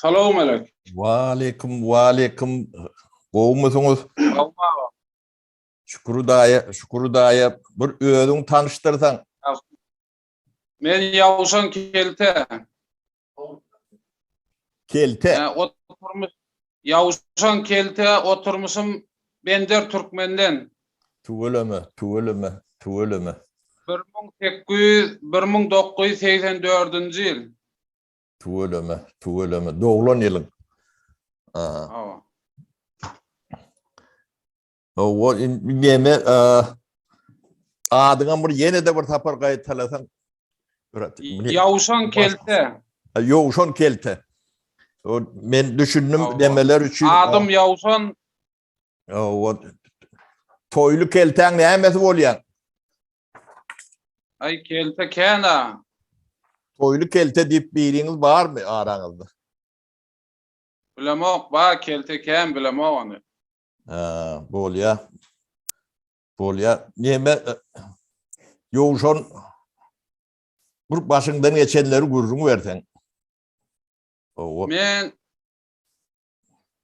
Salam aleykum. Waleyküm. Goğumusunuz. Allah. Şükürü daya bir özün tanıştırsan. Men Yavuşan Kelte. Kelte. Oturmuş Yavuşan Kelte oturmuşum Bender Türkmenden. Tuğulümü. 1984 yıl. Tuğulümü. Doğulan yılın. O neme adına bir yine de bir tapar gayet talasan. Yavuşan Kelte. Yavuşan Kelte. O men düşündüm demeler için. Adım Yavuşan. O toylu kelten ne emesi bolyan? Ay Kelte kena. Toylu kelte deyip biriniz var mı aranızda? Bilemok ba Kelte ken bilemok onu. Bolya. Neme Yavuşan bir başından geçenleri gurrunu versen. Men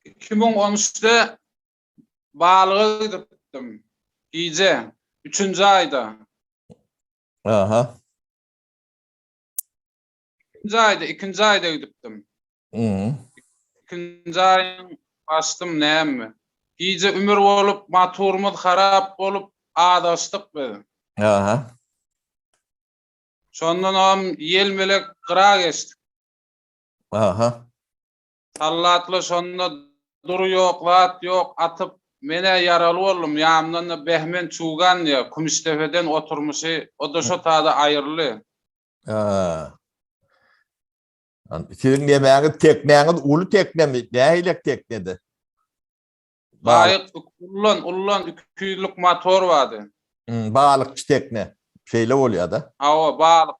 2013'te balığa gittim. Gece 3. ayda. Aha. 2. ayda gittim. Hı. 2. ayın bastım näme? Gece ömür olup motorumuz harap olup adaştık be. Aha. Sondan am yel melek qıra geçtik. Aha. Sallatlı sonda duru yok, vat yok atıp mene yaralı oldum. Yağımdan da Behmen Çuğgan ya Kumistefe'den oturmuşu. O da şu tada ayrılı. Sizin yemeğiniz tekneğiniz ulu tekne mi? Ne hilek teknedi? Bayık ullan 200'lük motor vardı. Balıkçı tekne. Şeyle oluyor da. Hava balık.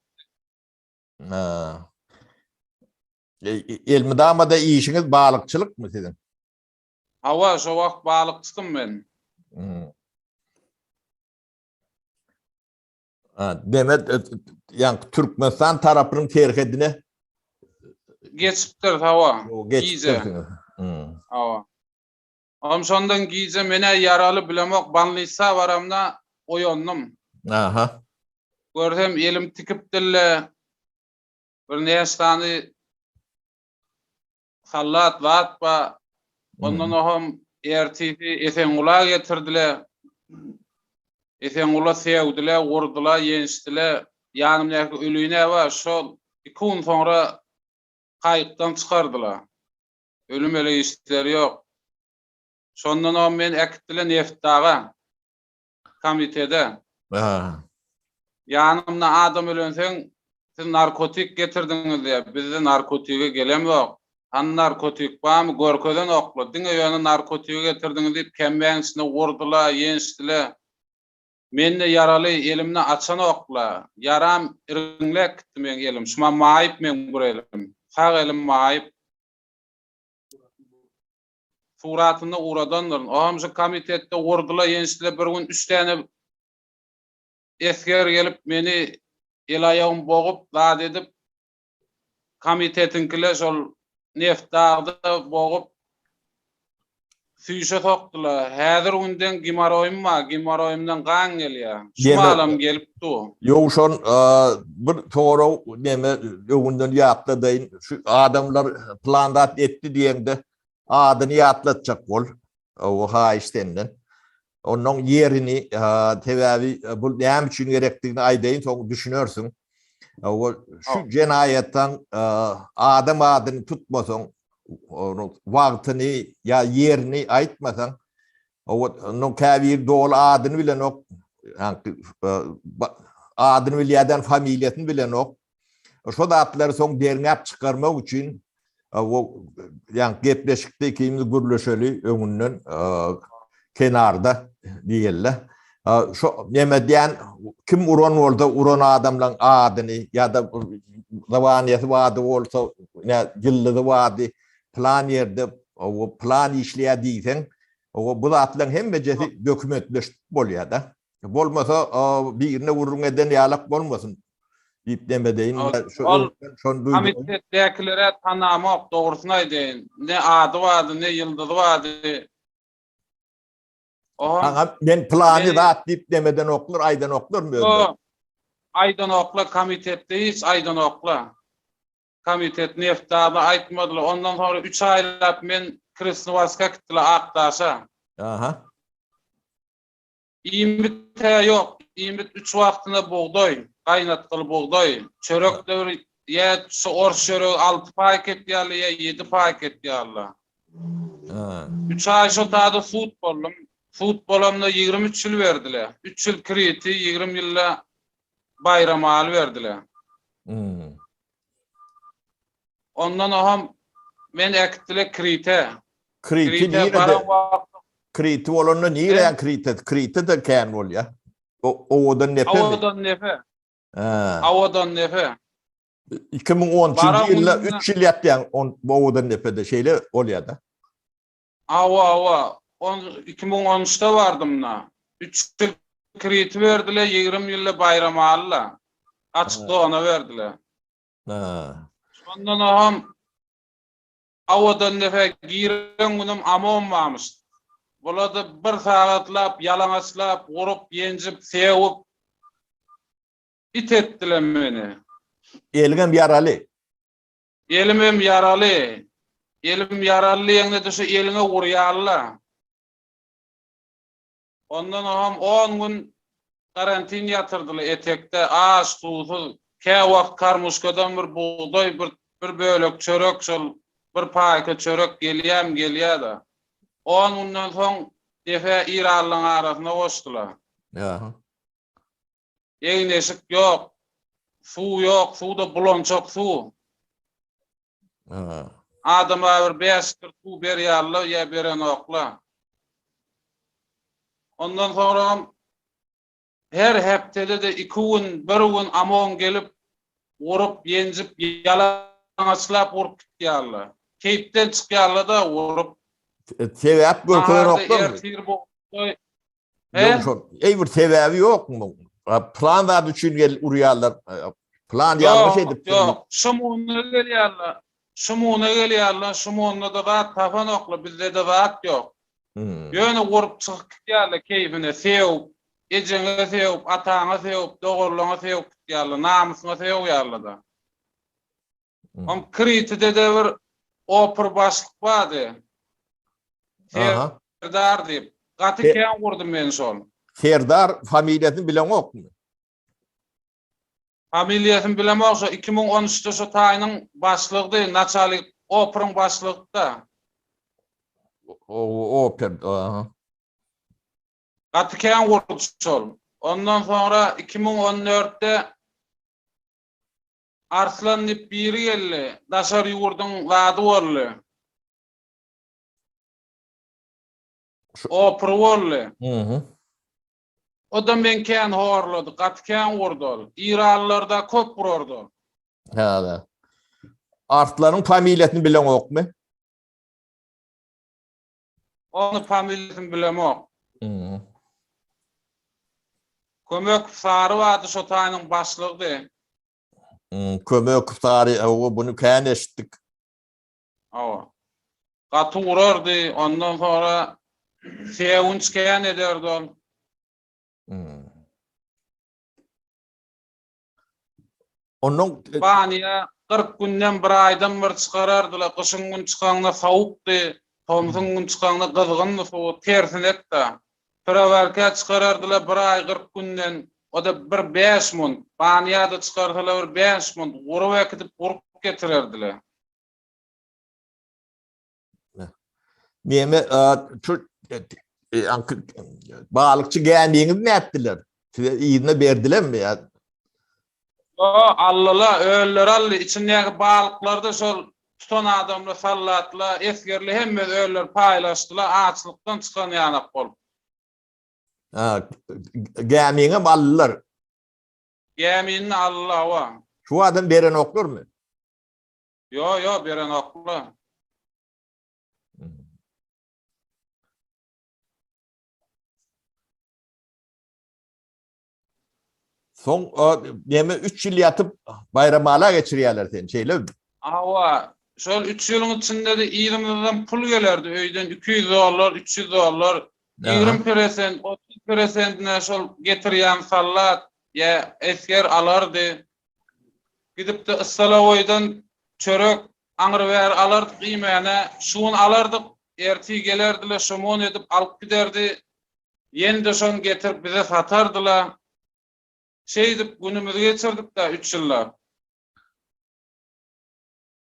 Elmidamada işiniz balıkçılık mı sizin? Hava şu vakt balıkçıydım ben. Demet yani Türkmenistan tarafının terhedine Geçiptir hava. geçiptirsiniz. Hava. Am sondan gize mene yaralı bilemok banlıysa varamda oyonnum. Aha. Gördüm elim tikip dille bir nestani sallat vatba ondan ohum ertifi Esengula getirdiler. Esengula sevdiler, vurdular, yeniştiler. Yanımdaki ölüyüne var. Şu 2 gün sonra kayıktan çıkardılar. Ölüm öyle işleri yok. Sondan o men ekittiler Neftağa komitede. Yanımda adam ölönsen siz narkotik getirdiniz diye. Bizde narkotiğe gelem yok. Han narkotik var mı? Gorkodan oklu. Dine yönü narkotiğe getirdiniz deyip kembeğinizine vurdular, yeniştiler. Men de yaralı elimne açan okla. Yaram irinlek gitti men elim. Şuma maayip men bur elim. Sağ elim maayip. Suratında uğradandır. Ohamsı komitette vurdular, yeniştiler. Bir gün 3 tane esker gelip meni el ayağım boğup dağıt edip komitetinkiler sol Neftağ'da boğup süýşe soktular. Häzir günden gimaroyum var. Gimaroyumdan kan gelýär. Şu alam gelipdi. Yavuşan bir soru neme öwünden ýatla deyin. Şu adamlar plandat etti diýende adyny ýatlatjak bol. O ha iştenden. Onun yerini tevavi bu näme üçin gerekdigini aýdaýyn, soň düşünörsün. Şu cenayetten adam adyny tutmasaň, onu wagtyny ya yerini aýtmasaň, onun käbir dol adyny bilen ok, adyny bilýärden familiýasyny bilen ok. Şo datlary soň derňäp çykarmak üçin ýa gepleşikde ikimiz gürleşeli öňünden kenarda diýerler. Şu nemedýän kim uran bolsa uran adamlaryň adyny ya da zawanyýety wady bolsa ýyllygy wady plan ýerde o plan işleýär diýsen o bu zatlaryň hemmejesi dokumentleşip bolýar da. Bolmasa birine urun eden ýalak bolmasyn. Diplemedeyin şu Ol şon duydum. komitetdekilere tanamak doğrusunu aýdyn. Ne ady vardy, ne yıldızı vardy. Oğlum Ben planı beni da diplemeden oklar, aydan oklar mı öyle? o Aydın okla komitette hiç Aydın okla. Komitet neftadı aytmadılar. Ondan sonra 3 aylap men Krasnovarska gitdiler Aktaşa. Aha. İmbit yok. İmbit 3 wagtyna buğday, gaýnatdylı buğday. Çörekler ya ors çörek 6 paket ýaly ya 7 paket ýaly. Ha. 3 ay şu taýda futbolum. Futbolumda 23 ýyl berdiler. 3 ýyl kredi, 20 ýylla bayram aly berdiler. Hmm. Ondan aham men ekdile krite. Kriti Krite nire baran de wagt kriti olanı nire yan kriti de kan ol ya. O da nepe mi? awadan nefe. Ha. Awadan nefe. 2010 yılla 3 yıl yaptı o da nepede şeyle ol ya da. Awa. 2013'te vardım na. 3 ýyl kredi berdiler, 20 ýylla bayram alylar. Açykda ona berdiler. Ha. Ondan aham awadan nefe giren günüm amon barmış. Bulada bir sagatlap, yalanaçlap, urup, yenjip, sevip it etdiler meni. Elgen yaralı. Elimim yaralı. Elim yaralı ýeňe düşe eliňe urýarlar. Ondan aham 10 gün karantin ýatyrdylar etekde, aş, susuz. Kä wagt karmuşkadan bir buğday, bir bölek çörek şol, bir paýka çörek gelýär-da. 10 günden soň defe İranlyň arasyna goşdylar. Ya. Eýneşik ýok, suw ýok, suwda bulançak suw. Ha. Adama bir 5 kır suw berýärler, ýa beren okla. Ondan sonra her heptede de 2 gün, 1 gün amon gelip urup, yenjip, yalanaçlap urup gitýärler. Keypden çykýarlar da urup. Sebep görkeden oklar mı? Yok şon. Ey bir sebebi yok mu? Plan var üçün gel urýarlar. Plan yanlış edip. Yok. Şumuna gelýärler. Şumuna da rahat tafan okla, bizde de rahat yok. Ýöne urup çykyp gitýärler keyfine, sevip, ejeňe sevip, ataňa sevip, dogurlaňa sevip gitýärler, namusyna sevýärler da. Kritide de bir opur başlyk bardy. Aha. Serdar diýip, gatyken gurdum men şol. Serdar familiýasyny bilen ok mu? Familiýasyny bilemoksa 2013'de şu taýynyň başlygy, naçalik opuryň başlygda. O oper. Aha. Gatyken gurdu şol. Ondan sonra 2014'de Arslan diýip biri geldi. Daşar ýurdun wady boldy. Opur boldy. O da men kän horlady, gatyken gurdu. İranlarda köp gururdy. Ha. Artlaryň familiýasyny bilen ok mu? Onu familiýasyny bilemok. Kömek sary wady şu taýynyň başlygy. Kömek sary bunu kän eşitdik. Awa. Gaty gurardy, ondan sonra seýunç kän ederdi ol. Onun Baniýa 40 günden bir aýdan bir çykarardylar. Gyşyň gün çykanda sawukdy, tomsyň gün çykanda gyzgyndy, sow tersin etdi. Pirawarka çykarardylar bir aý 40 günden. O da bir 5 mun. Baniýada çykardylar bir 5 mun. Gurup ekip gurup getirerdiler. Neme balıkçı geldiğiniz ne ettiler? Size iğne verdiler mi ya? O allala öller allı içindeki balıklarda şol tutan adamla sallatla esgerli hemme öller paylaştılar açlıktan çıkan yanak bol. Geldiğine ballılar. Yeminini Allah var. Şu adam beren okur mu? Yo beren okla. Son neme 3 yıl yatıp bayramala geçiriyorlar seni şeyle mi? Ava şol 3 ýylyň içinde de 20 liradan pul gelerdi öýden $200, $300, Aha. 20%, 30%'ne şol getirýän sallat ya esker alardy. Gidip de Issalagoýdan çörek aňyr alardy gymyna, şuň alardyk, erti gelerdiler, şomon edip alyp giderdi. Ýende şoň getirip bize satardylar. Şey dip günümüzü geçirdik da 3 ýyllar.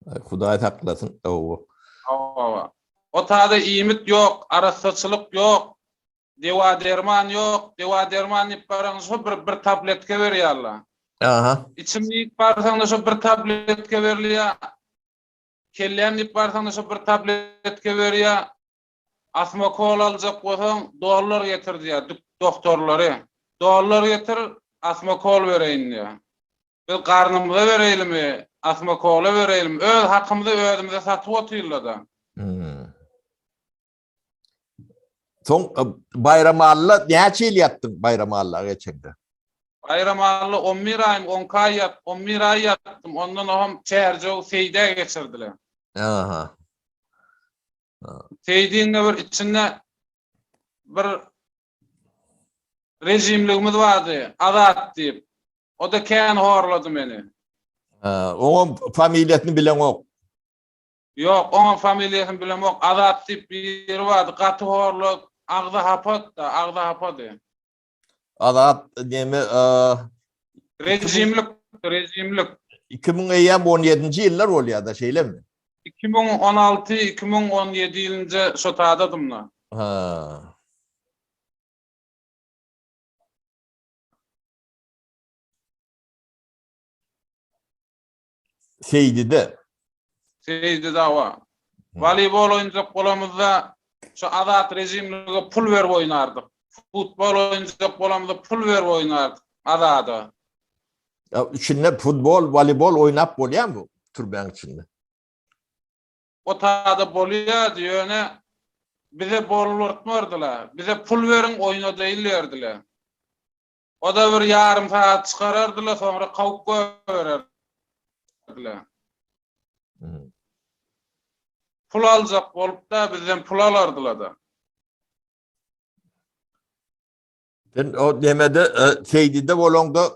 Hudaý saklasın. Oo. Ava. O taada iyimit yok, arasatçılık yok, deva derman yok, deva derman ip baraňyz bir tabletke berýärler. Aha. İçimlik barsaňda şo bir tabletke berilýär. Kellen ip barsaňda şo bir tabletke berýär. Asma kol aljak bolsaň dolar getirdiýär, doktorlary. Dolar getir, asma kol bereýin diýär. Biz garnymyza bereýilmi, asma kola bereýilmi? Öz hakymyzy özümize satyp oturýarlar da. Son bayramalla näçe ýyl ýatdyň bayramalla geçende? Bayramalla 11 aýym, 11 aý ýatdym. Ondan oňam çärjek seýde geçirdiler. Aha. Seýdiňde bir içinde bir rejimligimiz bardy, azat diýip. O da kän horlady meni. Oňa familiýasyny bilen ok. Yok, oňa familiýasyny bilen ok, azat diýip biri bardy, gaty horlady, agda hapady. Azat neme Rejimlik. 2017-nji ýyllar bolýar da şeylemi? 2016-2017 ýylynja şo taadadymlar. Ha. Seýdide. Seýdi dawa. Voleybol oýunjak bolamyzda şu azat rejimlige pul berip oýnardyk. Futbol oýunjak bolamyzda pul berip oýnardyk azada. Ya içinde futbol, voleybol oynap bolýar bu türbeň içinde. O taada bolýar diýene bize bolurtmardylar. Bize pul berin oýna diýillerdiler. O da bir yarım saat çıkarardylar, sonra kawup bererdiler. Pul aljak bolup da bizden pul alardylar da. Ben o demede seýdide bolanda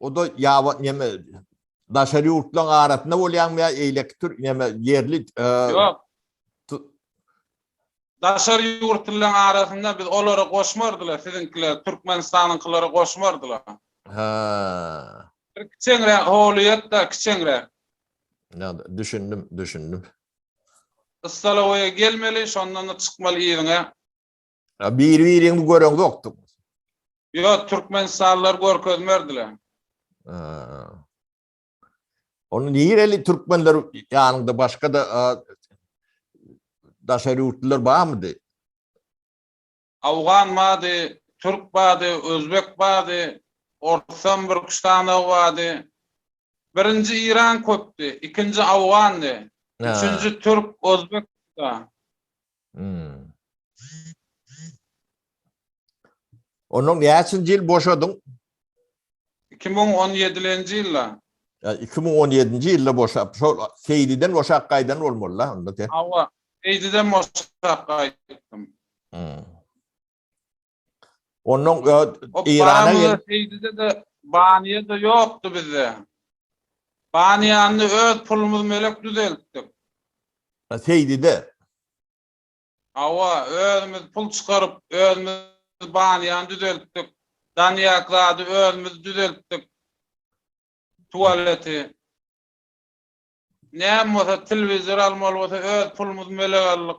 o da ýawa neme daşary ýurtlaryň arasynda bolýanmy ýa eýlekdir neme ýerli Yok. Daşary ýurtlaryň arasynda biz olara goşmardylar, sizinkiler Türkmenistanyňkylary goşmardylar. ha. Kiçeňrek howlyat da kiçeňrek. Ya düşündüm. Issalagoýa gelmeli, şondan da çykmaly ýerine. Ya bir-biriňi göreň ýokdy. Yo, Türkmenistanlylar görkezmerdiler. Onu nireli Türkmenler ýanynda başga da daşary ýurtlar barmydy? Awgan bady, Türk bady, Özbek bady, Orsan bir kuştana bady. Birinci İran köpdi, ikinci Awgandy, üçüncü Türk, Özbek da. Onun näçinji ýyl boşadyň? 2017-nji ýylda. 2017-nji ýylda boşap, şol Seýdiden boşak gaýdan bolmaly onda te. Awa, Seýdiden boşak gaýtdym. Onun İran'a İran'a Seýdide de baniýe de ýokdy bizde. Baniýany öz pulumyz melek düzeltdik. Seýdide. Awa, özümüz pul çykaryp, özümüz baniýany düzeltdik. Danýaklady özümüz düzeltdik. Tualeti. Näme bolsa telewizor almaly bolsa öz pulumyz melek aldyk.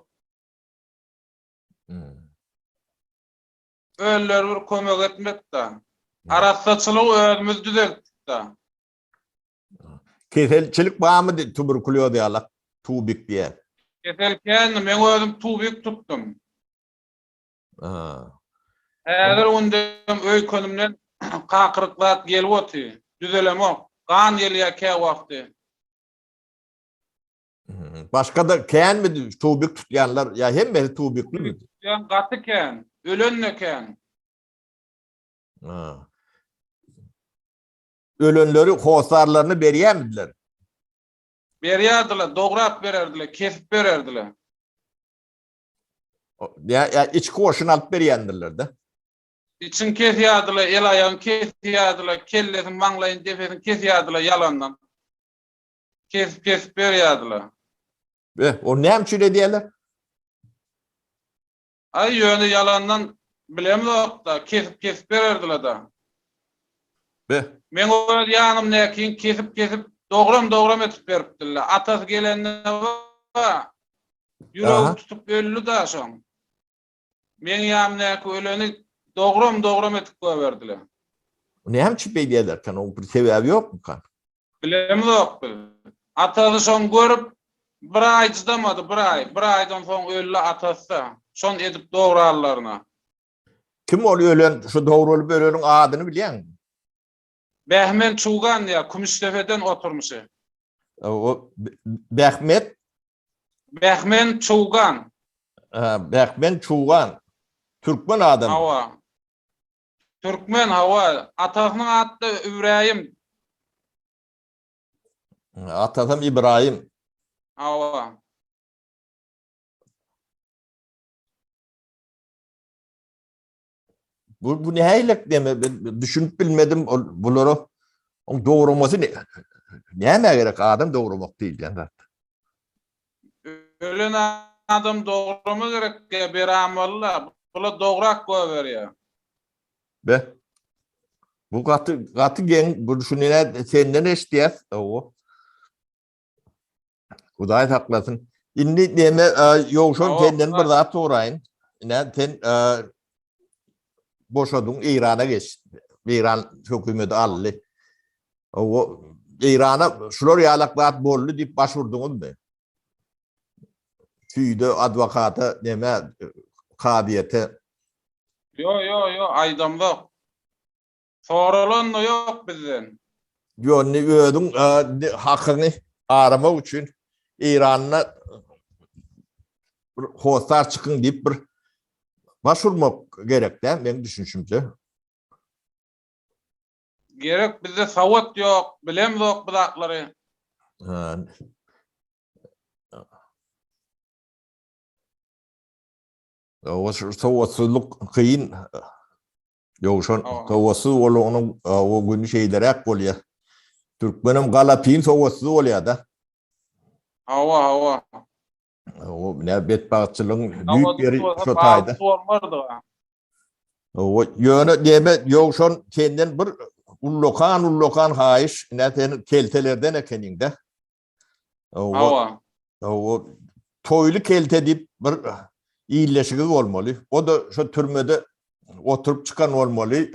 Öller bir kömek etmek da. Arasatçylyk özümüz düzeltdik da. Keselçilik barmy tuberkuloz ýalak, tubik diýär. Keselken men özüm tubik tutdum. Häzir ondan öýkenimden kakyryklar gelip oty. Düzelemok. Gan gelýär kä wagty. Başka da kän mi tubik tutýanlar ýa hemme tubikli mi? Ýa gaty kän, ölenne kän. Ha. Ölenleri hosarlarını berýärdiler. Berýärdiler, dograp bererdiler, kesip bererdiler. Ya içki koşun alıp berýändirler de. İçin kesýärdiler, el ayağını kesýärdiler, kellesini maňlaýyn defesini kesýärdiler yalandan. Kesip berýärdiler. O näme diýerler? Ay ýöne yalandan bilemok da kesip bererdiler da. Men o ýanym näkin kesip dogram etip beripdiler. Atasy gelende ýüregi tutup öldü da şoň. Men ýam näki öleni dogram etip berdiler. Näme diýerler kan o bir sebäbi ýokmy kan? Bilemok. Atasy şoň görüp bir ay çydamady, bir aydan soň öldü atasy. Şon edip dograrlaryna. Kim ol ölen şu dogrulyp ölenin adyny bilýän? Behmen Çugan ya Kumüştefe'den oturmuşu. O Behmet Behmen Çugan. Behmen Çugan. Türkmen adam. Hava. Türkmen hava. Atasynyň adı İbrahim. Atasam İbrahim. Hava. Bu näheylik deme düşünüp bilmedim bulary. O dogrumasy näme gerek adam dogrumak diýil ýa-da. Ölen adam dograma gerek beram valla. Bula dograk gowy berýär. Be. Bu gaty gen bu düşünene senden eşdiýär. O. Hudaý haklasyn. Indi deme ýogşon kendini bir zat soraýyn. Ine sen boşadyň Irana geçdi. İran hökümeti aldy. O Irana şular ýalaklat boldy diýip başvurdyňyzmy? Tüýde adwokata neme kabiliýeti. Yo aýdam bok. Soralan da yok bizden. Ýöne ödüň hakyny aramak üçin İran'a bir hostar çıkın deyip bir başvurmak gerek de benim düşünüşümce. Gerek bizde sawat yok, bilem yok bu hakları. O savaşçılık kıyın. Yok şon savaşçı onun o günü şeylerek bolýar. Türkmenim galapin savaşçı bolýar da. Hava. O ne betbaççılığın büyük yeri şu tayda. O yöne deme yok şon senden bir ullokan haýyş ne sen keltelerden ekeninde. Hava. O toylu kelte dip bir iyileşigi bolmaly. O da şu türmede oturup çıkan olmaly.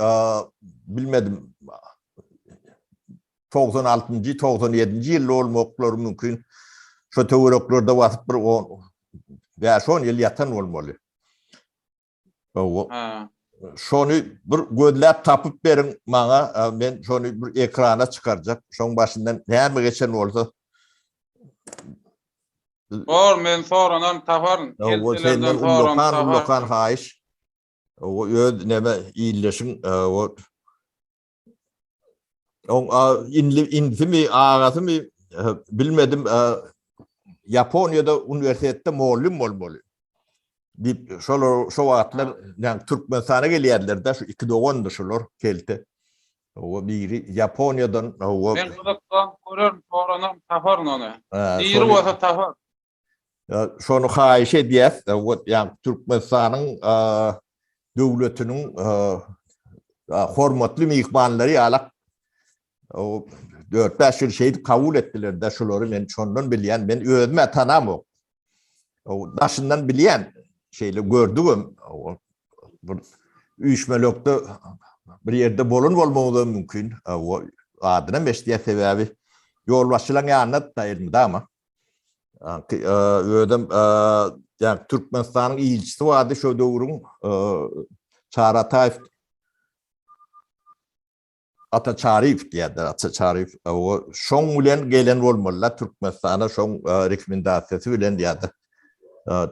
Bilmedim. 96-njy 97-nji ýyl bolmaklary mümkin. Şu töwereklarda wasyp bir 10 ýyl ýatan bolmaly. O. Şonu bir gözläp tapyp berin maňa, men şonu bir ekrana çykarjak. Şoň başyndan näme geçen bolsa. Men soranan taparyn. Keltelerden ullokan haýyş. O öd näme iýleşiň o inli ağasy bilmedim Japonya'da üniversitede muallim bolmaly. Dip şu wagtlar ýa Türkmenistana gelýärler de şu 2-9 şolar kelte. O biri Japonya'dan o men gudakdan görürüm soranan taparyn ony. Diýeri bolsa tapar. Şonu haýyş edýär. O ýa Türkmenistanyň döwletiniň hormatly mihmanlary alak o 4-5 ýyl şeýdi kabul etdiler de şolary men şondan bilýän, men özüme tanamok. O daşyndan bilýän şeýle gördüm. O bir üýşmelekde bir ýerde bolmagy mümkin. O adyna meşdiýä sebäbi ýolbaşçylaryň ýanyna taýyrmy da ama. Ödüm ýa Türkmenistanyň ilçisi wady şo döwrüň Çarataýew Ataçarif diýerler, Ataçarif. O şoň bilen gelen bolmalylar Türkmenistana şoň rekomendasiýasy bilen diýerler.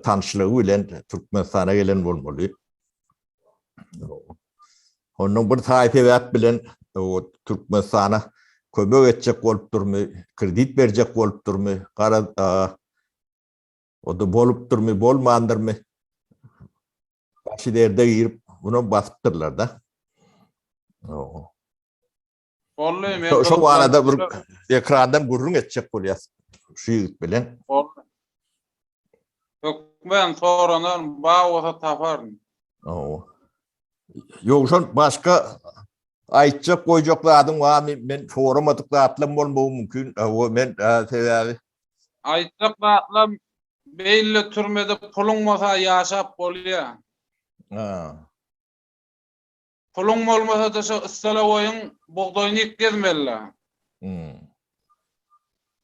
Tanşylygy bilen Türkmenistana gelen bolmaly. Onun bir taýpebät bilen o Türkmenistana kömek etjek bolup durmy, kredit berjek bolup durmy, o da bolup durmy, bolmandyrmy? Başy derde girip bunu basypdyrlar da. Bolly men Şu arada bir ekrandan gurrun etjek bolýas. Şu ýigit bilen. Ben soranan bawa taparyn. Yoksa başka aýtjak goýjaklaryň bar, men formatyklary atlam bolmagy mümkin. Men sebäbi Aýtjaklar beýle türmede puluň bolsa ýaşap bolýar. Puluň bolmasa da şu ıssala oýun bugdaýyny ýetmeli.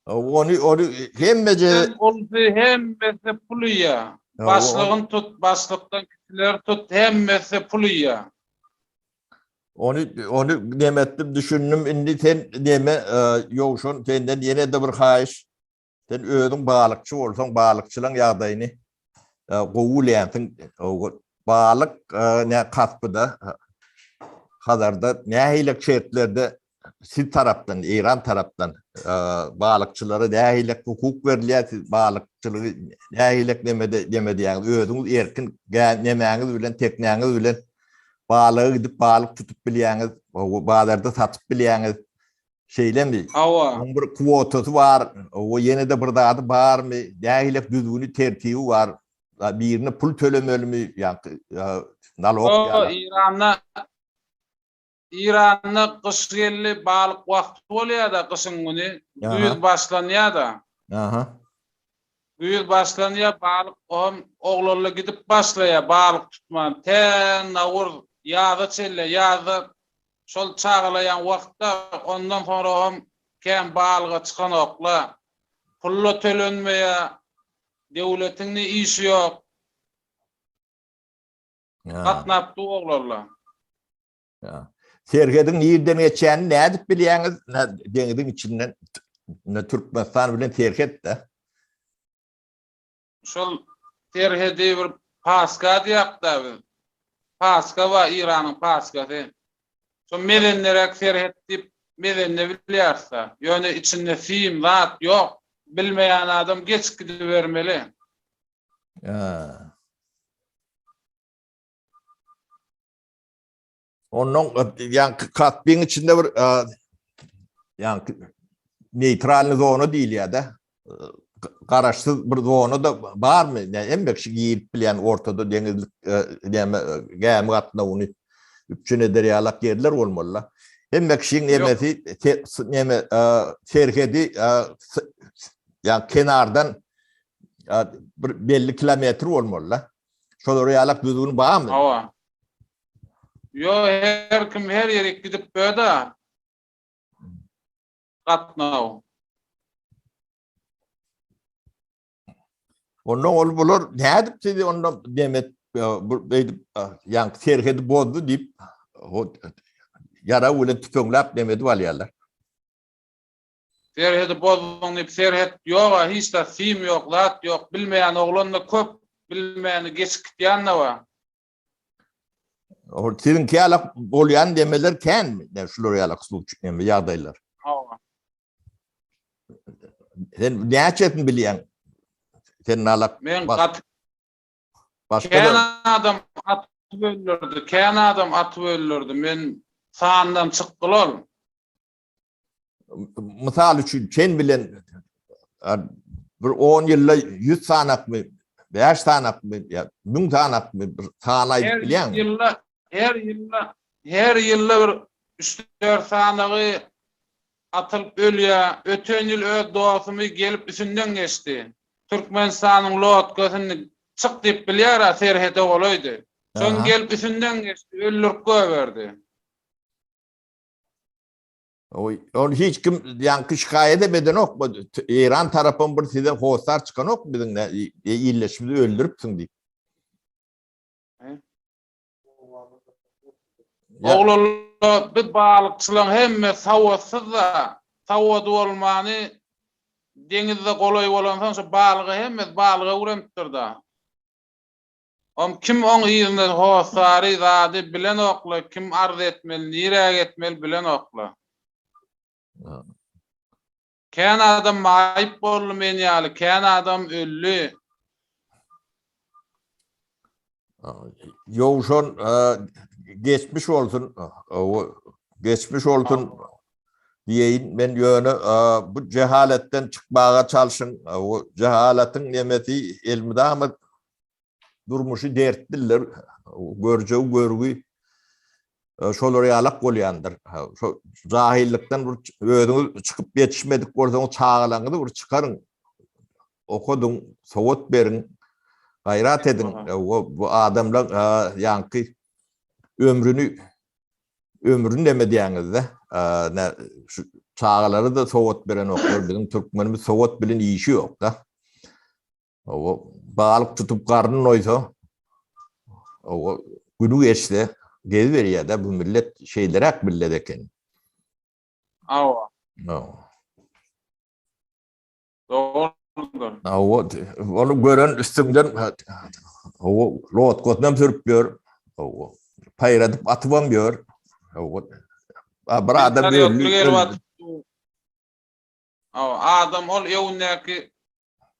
Onu hemmece Hemmesi pulya. Başlığın tut, başlıktan kişiler tut, hemmesi pulya. onu demetdim, düşündüm. Indi sen deme yokşun senden yine de bir haýyş. Sen özüň balıkçı bolsaň, balıkçylaryň ýagdaýyny gowul ýansyň. Balyk ne kasbyda hazarda nähilek şertlerde siz tarapdan, İran tarapdan balıkçılara nähilek hukuk berilýär, balıkçylygy nähilek demedi ýa-ni özüňiz erkin nemäňiz bilen, teknäňiz bilen balygy gidip balyk tutup bilýäňiz, bazarda satyp bilýäňiz. Şeylemi? Awa. Bir kuotasy bar, o ýene de bir zady barmy? Nähilek düzgünü tertibi var. Birini pul tölemelimi, ýa-ni nalog ýa-ni. İran'da kış gelli balık vakti oluyor da kışın günü. Güýüz başlanıyor da. Güýüz başlanıyor, balık oğlanla gidip başlaya balık tutman. Ten avur ýazy çelle, ýazy şol çağlayan wagtda ondan sonra kem balyga çıkan okla pulla tölenmeýe döwletiň işi ýok. Gatnapdy oğlanla. Serhediň ýerden geçýäni nädip bilýäňiz? Deňiziň içinden Türkmenistan bilen serhet de. Şol serhedi bir paska diýakda biz. Paska we İranyň paskasy. Şol medenlerek serhet diýip medenne bilýärse, ýöne içinde film zat ýok. Bilmeýän adam geç gidibermeli. Onun yani katbin içinde bir yani neutral zona diýil ya da garaşsız bir zona da bar mı? Yani en bekşi giyip bilen ortada deňizlik gäme gatna onu üçüne derýalak yerler bolmaly. En bekşi nemesi neme serhedi yani kenardan bir belli kilometre bolmaly. Şol derýalak düzgün bar mı? Awa. Yo, her kim her yere gidip böyle gatnaw. Onun ol bulur nädip dedi ondan demet yani serhedi bozdu diýip yara öyle tüpönläp demedi walýarlar. Serhedi bozdun diýip serhet ýok, hiç de film ýok, zat ýok, bilmeýän oglanda köp, bilmeýäni geç gitýän wa. O sizin kıyalak bolyan demeler ken mi? Ne şular yalak suluk çıkmıyor yağdaylar. Sen ne açettin biliyen? Sen nalak Men başka Ken adam atıp öldürdü. Men sahandan çıktılar. Misal üçün sen bilen bir 10 yılla 100 sanak mı? 5 sanak mı? 1000 sanak mı? Sahanayı biliyen mi? Her yılla bir 3-4 sanagy atılıp ölýär. Öten ýyl öz dostumy gelip üstünden geçti. Türkmenistanyň lotgasyny çık diýip bilýär, serhede bolaýdy. Şoň gelip üstünden geçti, öldürüp goýberdi. Onu hiç kim yani şikayet edemeden ok mu? İran tarafın bir size hostar çıkan ok mu? İyileşmede öldürüpsün diye. Oğlanlar bir balıkçılar hemme savadsız da savad olmany deňizde golay bolansan şu balygy hemme balyga uramypdyr da. Kim on ýerinde hosary zady bilen okla, kim arz etmeli, nirä etmeli bilen okla. Kän adam maýyp bolly men ýaly, kän adam öllü. Yowşon geçmiş olsun. Geçmiş olsun diýeýin. Men ýöne bu cehaletten çıkmaga çalışyň. O cehaletin nemeti elmide ama durmuşy dertliler. Görjew görgü şolary ýalak bolýandyr. Şo jahillikden özüňiz çıkyp ýetişmedik bolsaňyz çağalaňyzy bir çıkaryň. Okudyň, sowat beriň, gayrat edin. Bu adamlar ýanky ömrünü neme diýäňizde şu çağalary da sowat beren oklar. Bizim türkmenimiz sowat bilen işi ýok da. O balyk tutup garnyny oýsa o günü geçdi. Gezi veriyor da bu millet şeylerak millet eken. Awa. No. Doğrudur. Onu gören üstümden o lot kotnam sürüp gör. O payradıp atıvam gör. O bir adam adam ol ýewündäki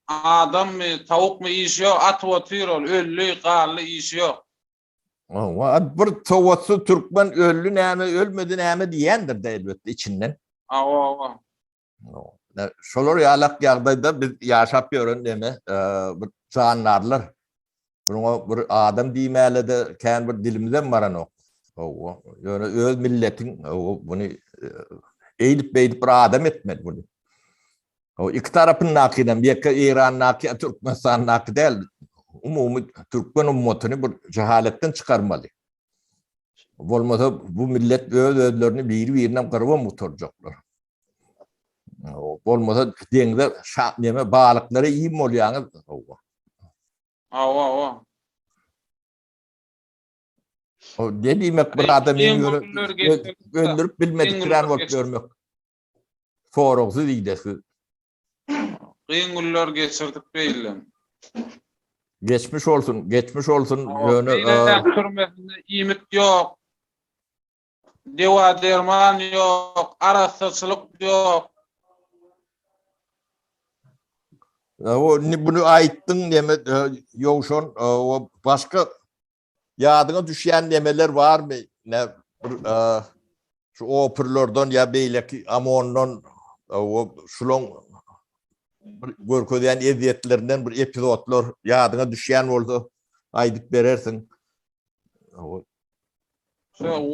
adam mı tavuk mu işiyor, at otyr ol, öllü garly işiyor. Bir sowatsy türkmen öllü näme ölmedi näme diýendir de elbetde içinden. Awa. Şolar ýalak ýagdaýda biz ýaşap ýören näme bir canlarlar. Bunu bir adam diýmäle de kän bir dilimizden baran ok. Ýöne öz milletiň bunu eýdip beýdip bir adam etmedi bunu. O iki tarapın nakiden, bir İran nakide, Türkmenistan nakide, umumi Türkmen ummatını bu cehaletten çıkarmalı. Olmasa bu millet özlerini bir-birinden kırıva muturacaklar. Olmasa dengde neme balıkları iyi mi oluyor? Awa. O ne demek bir adamın öldürüp bilmedik bir an vakit görmek. Forogsu diyeceksin. Gynguller geçirdik beýle. Geçmiş olsun. Ýöne türmesinde ýmit ýok. Dewa derman ýok, arasaçylyk ýok. Bunu aýtdyň neme ýowşon o başka ýadyňa düşýän nemeler barmy? Ne şu operlerden ya beýleki amondan o şulon görkezýän eziyetlerinden bir epizodlar ýadyňa düşýän bolsa aýdyp berersiň.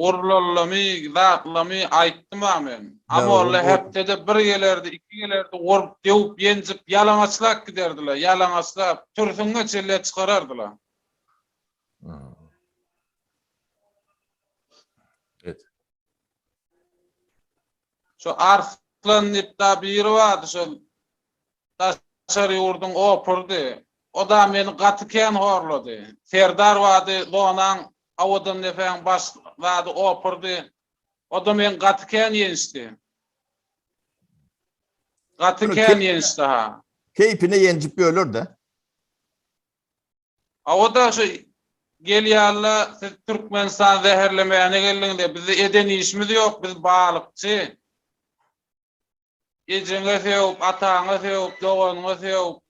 Urlallamy, zatlamy aýtdym men. Amorla hepde bir gelerde, iki gelerde urp dewip ýenjip ýalaňaçlak giderdiler. Ýalaňaçlap türsüňe çelle çykarardylar. Evet. Şu Arslan nipta biri vardı şu taşary ýurduň opurdy. O da meni gatyken horlady. Serdar vardı, Lonan awadan nefen baş vardı opurdy. O da meni gatyken ýenişdi. Gatyken ýenişdi ha. Keypine yenjip ölür de. O da şu gelýärler, siz Türkmenistan zäherlemäne geldiňizde bizi eden işimiz ýok, biz balykçy. Ejenge sewip, ataňa sewip, doganyňa sewip.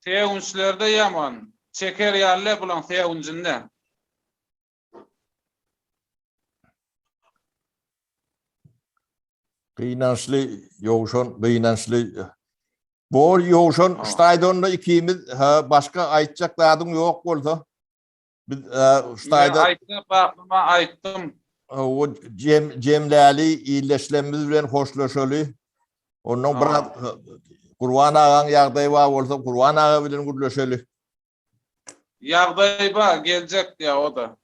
Sewunçlerde ýaman. Çeker ýalle bulan sewunjynda. Gynançly ýowşon, gynançly. Bu ýowşon stadionda ikimiz başka aýtjak zadyň ýok bolsa. Biz stadionda aýtdym. O cemläli iýleşlemimiz bilen hoşlaşaly. Onuň bir Gurban agaň ýagdaýy bar bolsa Gurban aga bilen gürleşeli. Ýagdaýy bar geljek ýa o da.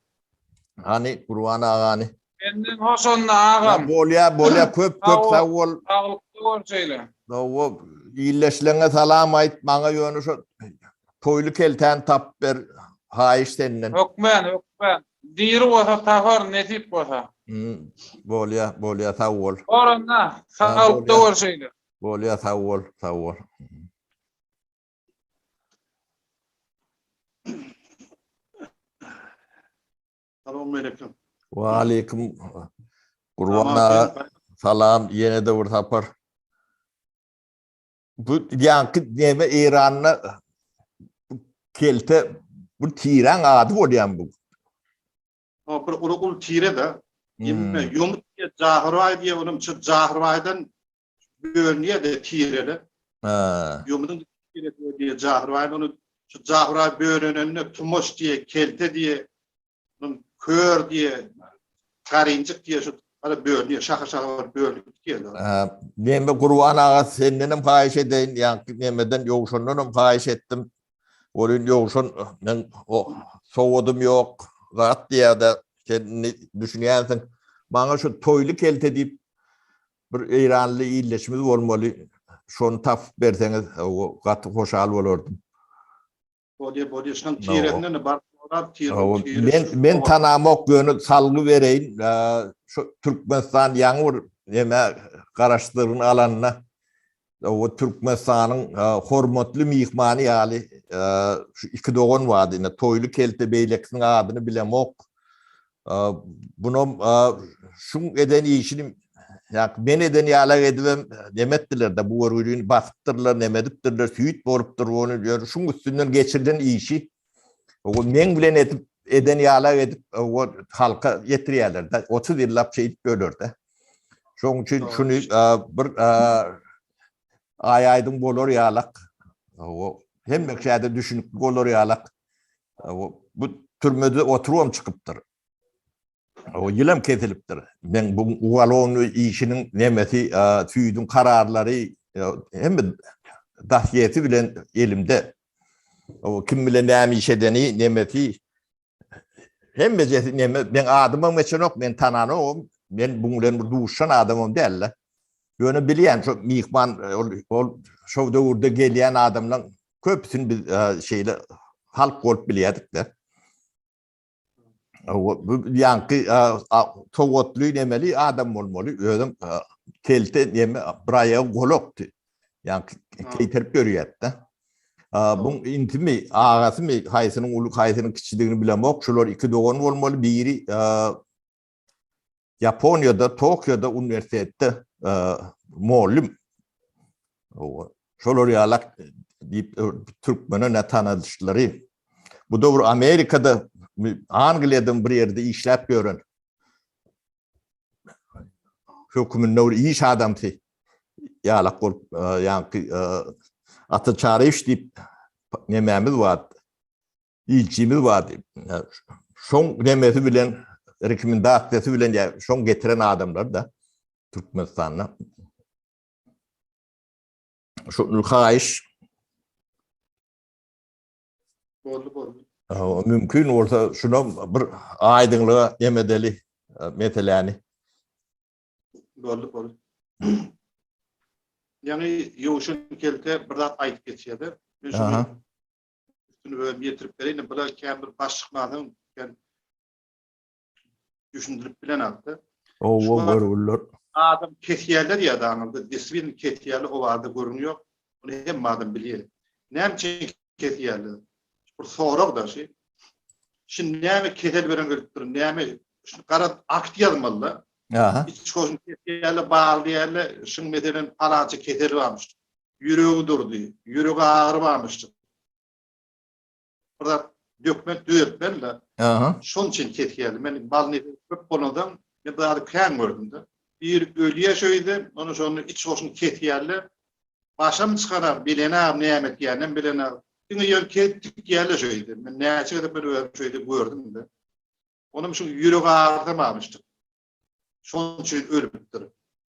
Hani Gurban agany. Menden hoşonna agam. Bolýa köp sag bol. Sağlıkly bolşeýle. O iýleşleňe salam aýt, maňa ýöne şu toýly keltän tap ber haýyş senden. Hökmen. Diri bolsa tahar netip bolsa. Bolýa sag bol. Oranda sağlıkly bolşeýle. Bolýa sag bol. Selamünaleyküm. Ve aleyküm Tamam, kurban'a salam yine de bir tapar. Bu yankı neme İran'la kelte bu tiran adı oluyan bu. bir ulukul tire de Hmm. yumut diye Cahırvay diye onun için Cahırvay'dan bölünüyor de tireli. Ha. Yumutun tire diye Cahırvay'dan onu şu Cahırvay bölünenine Tumoş diye, Kelte diye, onun Kör diye, Karıncık diye şu bölünüyor. Şaka var bölünüyor diye. Neme kurban ağa sendenim kahiş edeyim. Yankı nemeden yokşundanım kahiş ettim. Onun yokşun ben o soğudum yok. Rahat diye de kendini düşünüyorsun. Bana şu toylu kelte deyip bir İranlı iyileşmemiz olmalı. Şunu taf verseniz o katı hoşal olurdum. Bodi şunun tirenden de bar Ben tanımak yönü salgı vereyim. Şu Türkmenistan yağmur yeme karıştırın alanına. O Türkmenistan'ın hormatlı mihmani hali şu iki doğun vardı. Yine Toylu Kelte Beyleksinin adını bilemok. Bunun şun eden işini yani ben eden yağlar edivem demettiler de bu ürünü baktırlar nemediptirler süyüt boruptur onu diyor. Şun üstünden geçirilen işi o men bilen eden yağlar edip o halka getiriyorlar da 30 yıllap şey bölür de. Şun için şunu bir aydım bolor yağlak. O hem mekşede düşünüp bolor yağlak. Bu türmede oturum çıkıptır. O yılam kesiliptir. Ben bu uvalonu işinin nemeti, tüydün kararları hem dahiyeti bilen elimde. O kim bilen nemi işedeni nemeti hem beceti nemet ben adımım için yok ben tananım ben bunların duşan adamım derler. Böyle bilen çok mihman şu doğurda gelen adamlar köpsün bir şeyle halk olup biliyorduk da. Bu yankı toğutlu nemeli adam olmalı. Öyle kelte neme buraya goloktu. Yankı keterip görüyor da. Bu intimi ağası mı haysının uluk haysının küçüldüğünü bilemok. Şular iki doğun olmalı. Biri Japonya'da, Tokyo'da üniversitede muallim. Şular yalak deyip Türkmen'e ne tanıdıkları. Bu da Amerika'da Angliya'dan bir yerde işlep görün. Hükümün ne iş adamı. Yalak yankı atı çare iş deyip nememiz vardı. İlçimiz vardı. Şon nemesi bilen, rekomendasyonu bilen şon getiren adamlar da Türkmenistan'a. Şu kahiş mümkün olsa şuna bir aydınlığa yemedeli metelani. Boldu. Yani yoğuşun kelte bir zat ayıp geçiyordu. Üstünü böyle getirip vereyim. Böyle kendi başlıklarını düşündürüp bilen aldı. O görürler. Adam ketiyerler ya adamı. Disiplin ketiyerli o vardı görünüyor. Onu hem adam biliyor. Ne için ketiyerli? Bu soru da şey. Şimdi ne mi ketel veren görüktür? Ne mi? Şimdi kara akti yazmalı. Hiç koşun ketiyerli bağlı yerle. Şimdi medenen aracı keteli varmıştı. Yüreği durdu. Yüreği ağır varmıştı. Burada dökmek düğütmen de. Şunun için ketiyerli. Ben balını köp konudan ben daha kıyan gördüm de. Bir ölüye şöyle, onu sonra iç koşun ketiyerli. Başım çıkarar, bilene nimet yani, bilene. Şimdi yön kettik yerli şöyle. Ben ne çıkıp böyle şöyle gördüm de. Onun için yüreği ağrımamıştı. Şunun için ölüptür.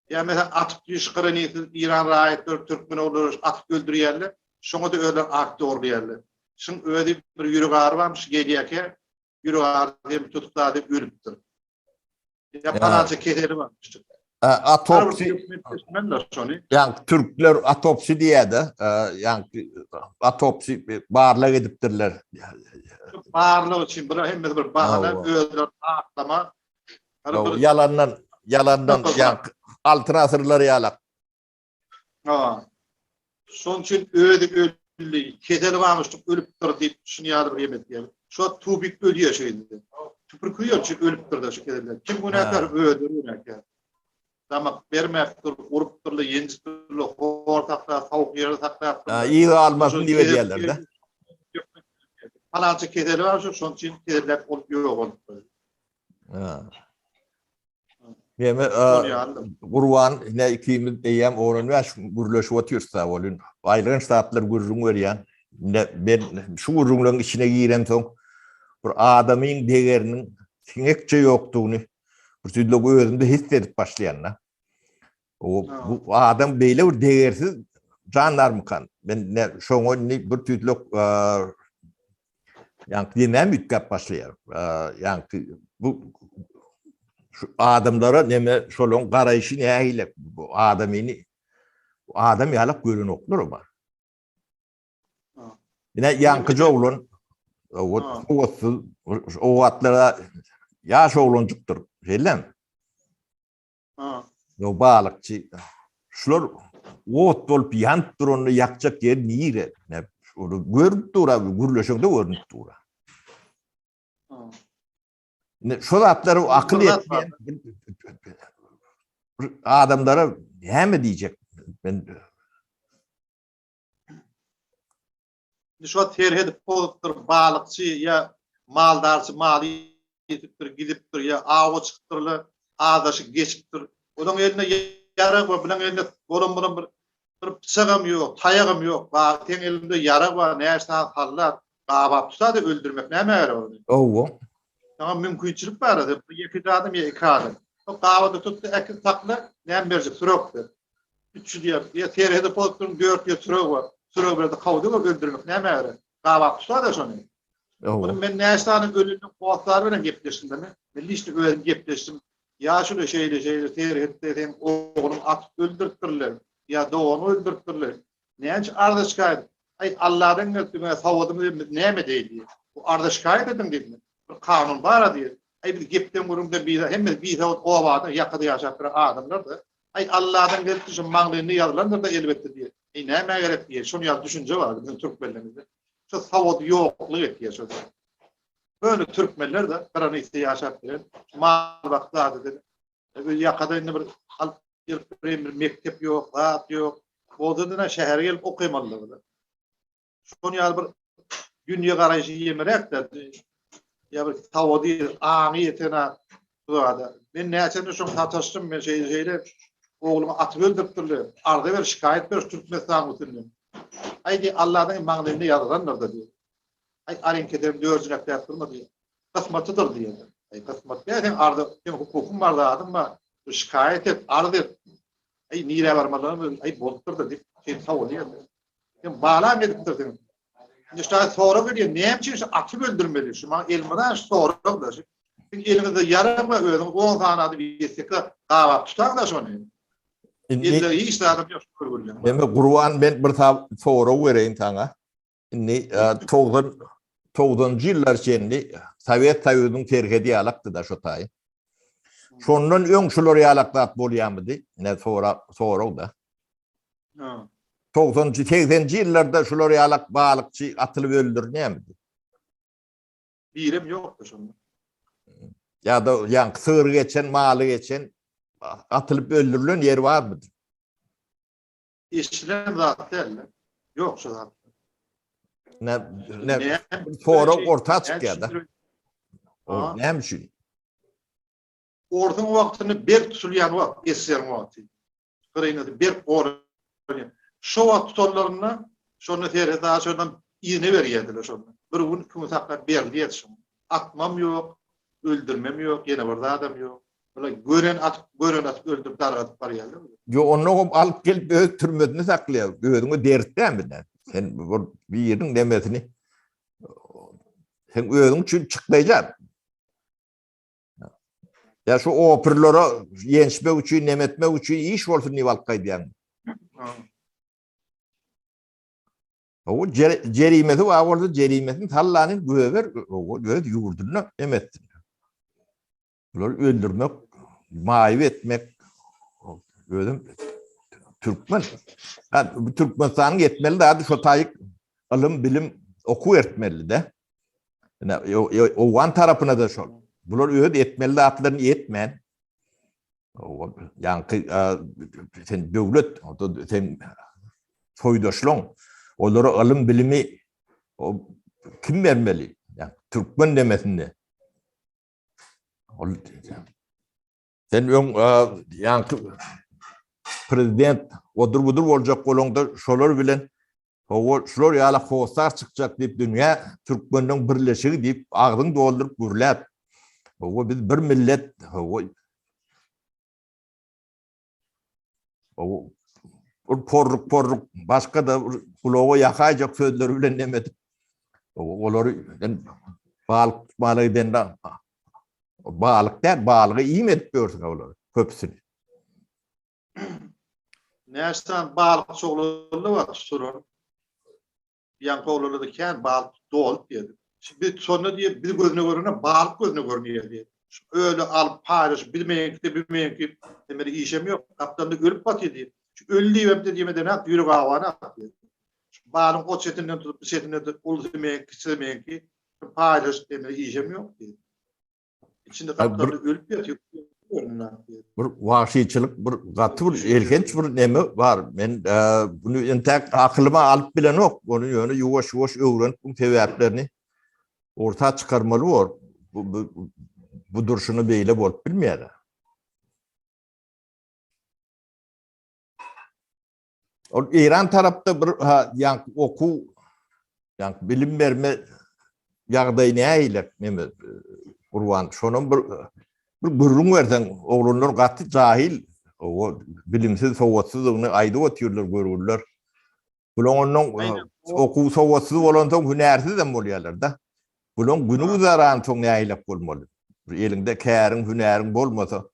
Yani mesela atıp düşkırı neyse İran rahatları, Türkmen olur, atıp öldürüyorlar. Şunu da öyle aktı orduyorlar. Şimdi öyle bir yüreği ağrımamış geliyor ki, yüreği ağrı tutuklar deyip ölüptür. Ya panacı keteri varmıştır. Atopsi yani Türkler atopsi diye de yani atopsi bağırlar ediptirler. Bağırlar için hem de bir bağırlar öldür aklama. Yalandan yani altın asırları yalak. Son için öldü keteri varmıştır ölüp deyip şunu yardım yemek yani. Şu tubik ölüyor şeydi. tüpürküyor çünkü ölüp durdu şu kederler. Kim günahkar öldürür günahkar. Damak vermektir, urupturlu, yencikturlu, hortakta, soğuk yerde takta. İyi almasın diye diyorlar da. Falanca kederler var şu, şunun için kederler olup yok olup. Yeme Gurwan ne ikimiz eýem oranwaş gürleşip otursa bolun. Aýlygyn ştatlar gürrüň berýän. Ben şu gürrüňleň içine giren soň bir adamyň degeriniň siňekçe ýokdugyny bir türlü özünde his edip başlaýanlar. Bu adam beýle bir degersiz jandarmykan. Ben ne şoňa bir türlü ýa-ni demem ütkap başlaýar. Ýa-ni bu şu adamlara neme şolon garaýşy nähile bu adamyny adam ýalyk görünoklar ama. Ine ýankyjy oglun o atlara ýaş oglanjykdyr. Gelem. Yo balykçy şular ot bolup ýant durany ýakjak ýer nire. Ne görüp dura, gürleşende görünüp dura. Şu atları akıl etmeyen adamlara hem diyecek. Ben şu terhedip bolupdyr balıkçı ya maldarçı malı yetipdir gidipdir ya awa çykdyrly adaşy geçipdir. Onuň eline ýarag we bilen eline bolum bir bıçagam ýok, taýagam ýok. Ba teň elimde ýarag we näçe hallar gabap tutady öldürmek näme ýarar? owo. Tamam mümkünçilik var da iki adam ya iki adam. O davada tuttu ekil takla näme berjek surokdy. 3 diýär. Ya terhede polkun 4 diýär surok var. Surok berdi kawdy we öldürmek näme ýarar? Gabap tutady şonu. Bunu men näçe ölümden qowatlary bilen gepleşdim mi? Men işte ölüm gepleşdim. Ya şunu şeyle terhede hem oğlum at öldürtdirler. Ya doğunu öldürtdirler. Näçe ardaşkay? Ay Allah'dan götüme sawdym näme diýdi? Bu ardaşkay dedim dedim. Kanun var diye. Ay bir gepten gurumda bir hem bir ovada yakada yaşatır adamlar da. Ay Allah'dan gelip şu maňlyny ýazlandyr da elbette diye. Näme gerek diye. Şunu ýaz düşünje var bizim Türkmenlerimizde. Şu sawat ýoklugy etýär. Böyle Türkmenler de qarany iste ýaşatdyr. Mal wagtda dedi. Yakada indi bir mektep ýok, zat ýok. Bodundan şäher gelip okuýmalydy. Şunu ýaz bir dünýä garaýşy ýemerek de ya bir tawadi aniyetine duada. Ben näçe şu hataşdym men şeyle oğlumu atıp öldürtdirler. Arda bir şikayet bir Türkmenistan usulüne. Aydi Allah'dan maňlyny ýazanlar da diýer. Ay arenkedem dörzünep ýatdyrma diýer. Kısmatydyr diýer. Ay kısmat ýa-ni arda hukukum bar da adamma şikayet et arda. Ay nire barmalarym ay bolupdyr da diýip şey tawadi ýa. Ben balam edipdirdim. İşte sonra bir neyim için atıp öldürmeli şu an elmadan sonra da şu elimizde yarım ve öldüm 10 tane adı bir seka kahva tutan da şunu. İlle hiç de adam yok kurgulun. Ben Gurwan ben bir sonra vereyim sana. Ne 90 ýyllar içinde Sovet Soýuzynyň terhedi ýalakdy da şu taý. Şondan öň şular ýalakdat bolýarmydy? Ne sonra da. 90-80 ýyllarda şular ýalak balykçy atylyp öldürnýärmi? Birim ýokdy şonda. Ya da ýa syr geçen, maly geçen atylyp öldürilen ýer barmy? İşlen zat derler. Yok şu zat. Ne sonra orta çykýar da. Näme üçin? Orduň wagtyny ber tutulýan wagt, esýän wagty. Gyryndy ber şu wagt tutarlaryna şonu terhede aşadan iýne berýärdiler şonu. Bir gün kim taklap berdi şonu. Atmam ýok, öldürmem ýok, ýene bir adam ýok. Böyle gören at öldürüp targatyp barýarlar. Yo onu alıp gelip öz türmedini saklaýar. Özüňe dertdämi? Sen bir ýeriň demesini sen özüň üçin çykdaýjar. Ya şu operlara ýenişmek üçin, nemetmek üçin iş bolsun niwalkaýdýan. O jerimeti var orada jerimetin tallanyň göwer, o göz ýurdurna emetdi. Bular öldürmek, maýyp etmek, gözüm Türkmen. Bu Türkmenistanyň etmeli de şu taýyk ilm bilim oku etmeli de. O wan tarapyna da şol. bular öğüt etmeli atlarını etmen. Yani sen devlet, sen soydaşlığın, onlara alım bilimi kim vermeli? Yani Türkmen demesinde. Sen yani prezident odur budur olacak olanda şolar bilen şolar yala hosar çıkacak deyip dünya Türkmen'in birleşiği deyip ağzını doldurup gürlep. Biz bir millet porruk başka da kulağa yakayacak sözleri bilen demedim. Onları balık tutmalığı denden balık der, balığı iyi mi edip görsün onları köpüsünü. Nästan balık çoğulları var sorun. Yankı oğulları ken balık dol diye. Şimdi sonra diye bir gözüne görüne balık gözüne görünüyor diye. Öyle alıp paylaş bilmeyen ki demeli işem yok. Kaptanlık ölüp batıyor diye. Ölüyüm dediğime ne yürü kahvana atıyor. Balık o setinden tutup bir setinden tutup ultimeyen ki paylaş demeli işem yok diye. İçinde kaptanlık ölüp yatıyor. Bir vahşiçilik, bir katı bir ilginç bir nemi var. Ben bunu intek aklıma alıp bilen yok. Onun yönü yavaş öğrenip bu sebeplerini ortaya çıkarmalı var. Bu duruşunu beyle bolup bilmeyer. İran tarafta bir yani yani bilim verme yağdayı ne eylek nemi urvan. Şonun bir gurrun versen oğlunlar katı cahil o bilimsiz savatsız onu ayda atıyorlar görürler. Bunun oku savatsız olan son hünersiz de oluyorlar da. Bunun günü uzaran son ne aylak olmalı. Elinde kârin hünerin olmasa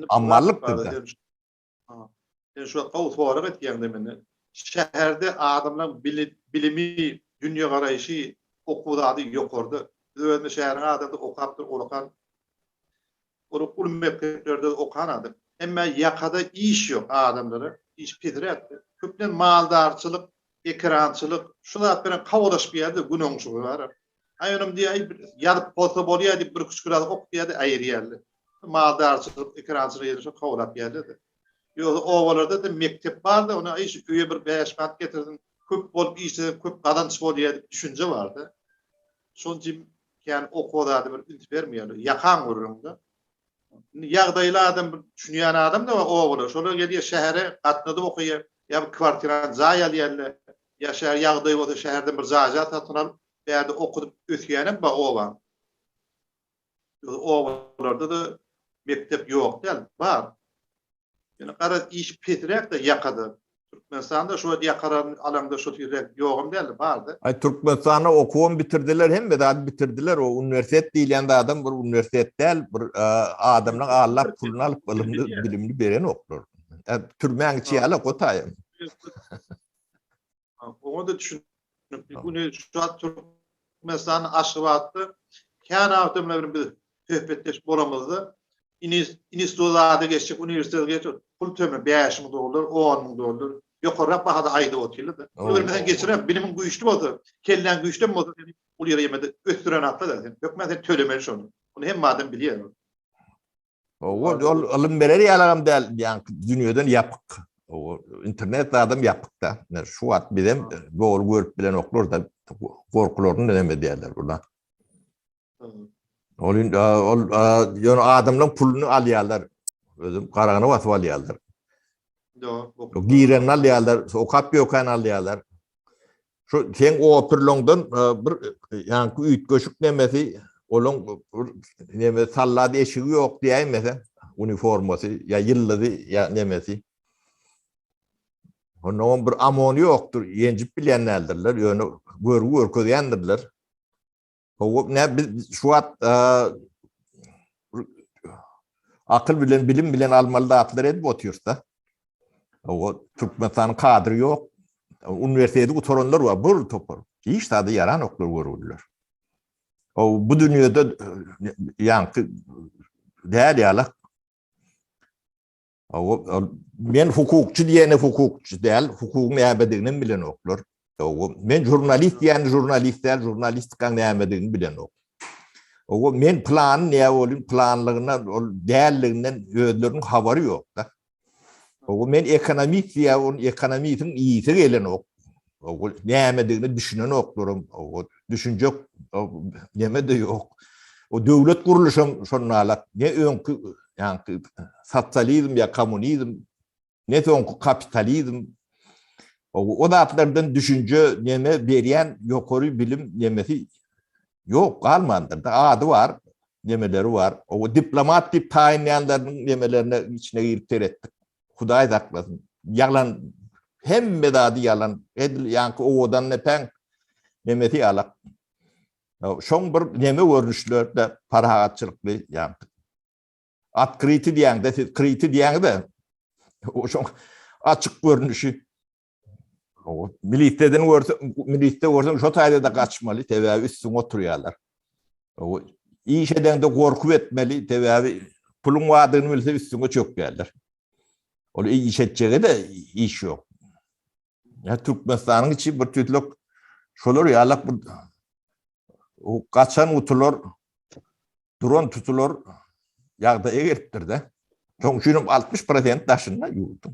ammallıktır da. Şu kavut olarak etken demeni. Şehirde adamların bilimi, dünya karayışı okudadı yok orada. Öyle şehrin adamda okaptır, olakan okul mekteplerde okan adam. Ama yakada iş yok adamları. İş pidret. Köpten maldarçılık, ekrançılık, şular bilen kavadaş bir yerde günöňşü var. Ayönüm diye yalıp bolsa bolýar diýip bir küçükler ok diýdi aýry ýerli. Maldarçılık, ekrançılık ýerinde kawlap ýerdi. Ýok owalarda da mektep bar da ona iş öýe bir 5 mat getirdin. Köp bolup işe köp gadanç bolýar diýip düşünje bardy. Şonjym yani okuwada bir int bermeýär. Yakan gurrunda. Ýagdaýly adam düşünýän adam da o bolar. Şolar gelýär şähere gatnady okuýar. Ya kvartiran zayal ýerler. Ya şäher ýagdaý bolsa şäherden bir zaja tatynan bärde okudyp ötýänem ba owa. Owalarda da mektep ýok däl, bar. Yani qara iş petrek de yakada. Türkmenistan'da şu yakaran alanda şu tirek ýogum däl, bardy. Ay Türkmenistan'da okuwam bitirdiler hem de bitirdiler o üniversitet diýilende adam bir üniversitet däl bir adamlaryň Allah pulunu alyp bilimli beren oklar. Türkmen içiýala gotaýym. Onu da düşünüp bunu şu an Türkmenistan aşıvatı kâna adamların bir söhbetleş boramızda institutlarda geçecek, üniversitede geçecek, pul töme $5.000, $10.000, yukarı bahada ayda otuyla. Bunu mesela geçiren bilimin güçlü oldu, kellen güçlü mü oldu, ul yere yemedi, öttüren atla da. Yok mesela tölemeli şunu. Bunu hem madem biliyor. O alım bereri yalanım değil, yani dünyadan yapık. O internet adam yapık da. Şu at bizim doğru görüp bilen oklar da korkularını deneme diyorlar burada. Yani adamların pulunu alıyorlar. Özüm karağını vatıp alıyorlar. Girenini alıyorlar. O kapı yokan alıyorlar. Şu sen o oturlongdan bir yani üyt göçük demesi onun demesi salladı eşiği yok diye mesela üniforması ya yılladı ya demesi. Onun bir amoni yoktur. Yencip bilenlerdirler. Yani görgü ködiyendirler. O ne şu an akıl bilen, bilim bilen almalı da atlar edip otuyorsa. O Türkmenistan'ın kadri yok. Üniversitede utoranlar var. Bur topar. Hiç tadı yaran oklar görürler. O bu dünyada yankı değer yalak. Men hukukçu diyene hukukçu değil, hukukun ne yapmadığını bilen oklar. Men jurnalist diyene jurnalistler, jurnalistikten ne yapmadığını bilen ok. O men plan ne bolun planlygyndan, değerliginden özlerinin habary ýok da. O men ekonomik diýä, on ekonomiyň iyisi gelen ok. O nämedigini düşünen okdurum. O düşünjek näme de ýok. O döwlet guruluşum şonnalar ne öňkü ýa-ni sosializm ýa kommunizm ne öňkü kapitalizm o zatlardan düşünje näme berýän ýokary bilim nämesi ýok galmandyr da ady var, nämeleri var. O diplomat dip taýinýanlaryň nämelerine içine girip teretdik. Hudaý saklasyn. Yalan hemme dady yalan. Edil ýa-ni odan nepen nämesi ýalak. Şoň bir näme görnüşlerde parahatçylykly ýa atkryty diýende, siz kryty diýende o şoň açyk görnüşi. O militeden militde görsen şo taýda da gaçmaly, tebäbi üstüne oturýarlar. O iş edende gorkup etmeli, tebäbi pulun wadyny bilse üstüne çökýärler. O iş etjege de iş ýok. Ya Türkmenistanyň içi bir tütlük şolar ýalak bir o kaçan utular duran tutular ýagdaýa gelipdir de. Şoňşuňym 60% daşynda ýurdum.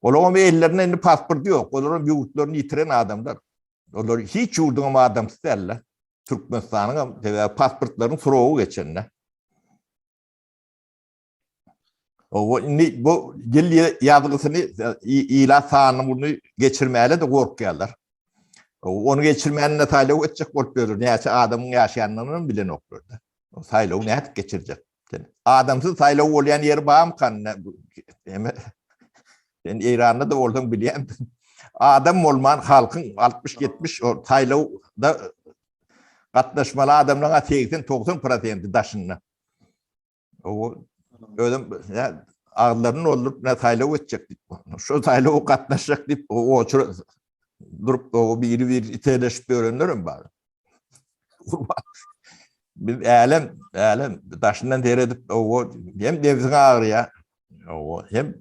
Olar ellerine endi pasport ýok. Olar ýurtlaryny ýitiren adamlar. Olar hiç ýurduň adamsy däller. Türkmenistanyň pasportlaryny soragy geçenler. O ni bu gilli ýazgysyny ila sanyny bunu geçirmäle de gorkýarlar. Onu geçirmänine taýlap etjek bolup berir. Näçe adamyň ýaşaýanyny bilen oklardy. O saýlaw näet geçirjek. Adamsyz saýlaw bolýan ýer barmy kan? Ben İran'da da bolsam bilýän. Adam bolman halkyň 60-70 o saýlawda gatnaşmaly adamlaryň 80-90% daşyny. O ödüm ağlaryny oldurup ne saýlaw etjek. Şo saýlaw gatnaşjak diýip o durup o bir iteleşip öğrenlerim bari. Bir elem daşından deredip o hem devzine ağrıya o hem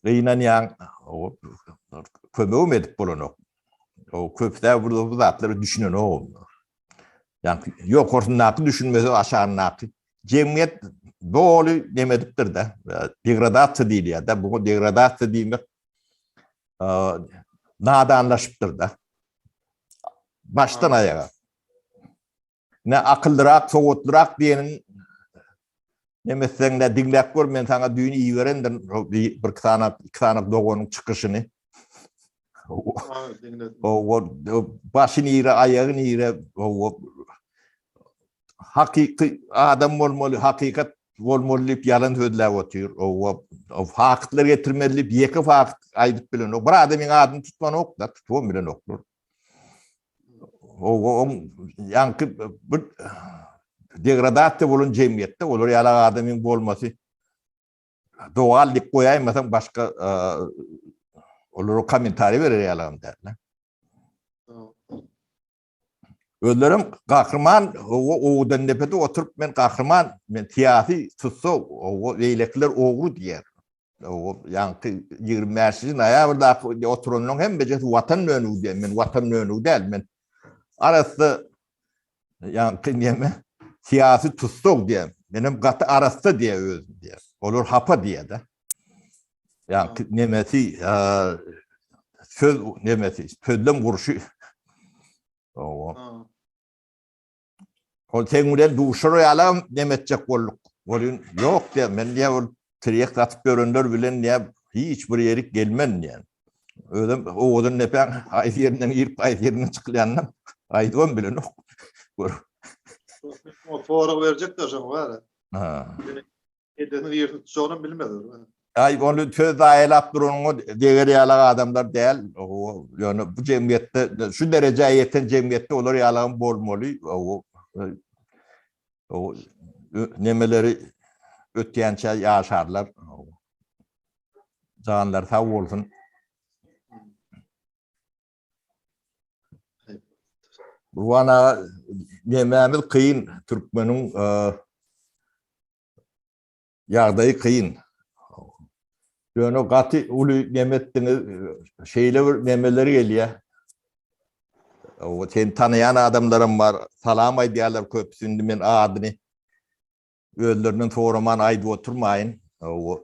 gıynan o kömeğim edip bulunuk. O köpte burada bu zatları düşünün o. Yani yok ortundaki düşünmesi aşağınaki. Cemiyet doğru demediptir de. Degradasya değil ya da bu degradasya demek nadanlaşıptır da. Baştan ayağa. Ne akıllırak, soğutlurak diyenin ne mesela ne dinlek var, ben sana düğünü iyi verendim bir kısanak doğunun çıkışını. O başını iyire, ayağını iyire, hakiki adam olmalı, hakikat olmalı, yalan sözler otuyor. O fakitler getirmeli, yeki fakit aydıp bilen. O bir adamın adını tutman ok da, tutuğum bilen oklar. O yankı bir degradasya bolun cemiyette olur yala adamın bolması doğallık koyaymasan başka olur o komentari verir yalan derler. Özlerim kahraman o odan nepede oturup ben kahraman ben siyasi tutsa o eylekler oğru diyer. O yankı 20'sin ayağı burada oturunun hem becesi vatan önü diye ben vatan önü değil ben arası yankı niyeme siyasi tutsak diye benim katı arası diye özüm diye olur hapa diye de yankı nemesi söz nemesi sözlem kuruşu o teğmüden duşuru yalan demetcek olduk olun yok diye ben diye o triyek atıp görünler bilen diye hiç bir yerik gelmen yani öyle o odun nepen ay yerinden girip ay yerinden çıkılayanlar aydıvan bilen yok. O fuara verecek de hocam var. Ha. Edenin yerini tutacağını bilmedi. Ay onu söz ayılap durun değeri yalan adamlar değil. O yani bu cemiyette şu dereceye yeten cemiyette olur yalan bolmalı. O nemeleri ötüyençe yaşarlar. Canlar sağ olsun. Bu bana nememiz kıyın. Türkmenin yağdayı kıyın. Yani katı ulu nemettiniz şeyle nemeleri geliyor. O sen tanıyan adamlarım var. Salam aydiyalar köpsündü men adını. Öldürünün soğraman aydı oturmayın. O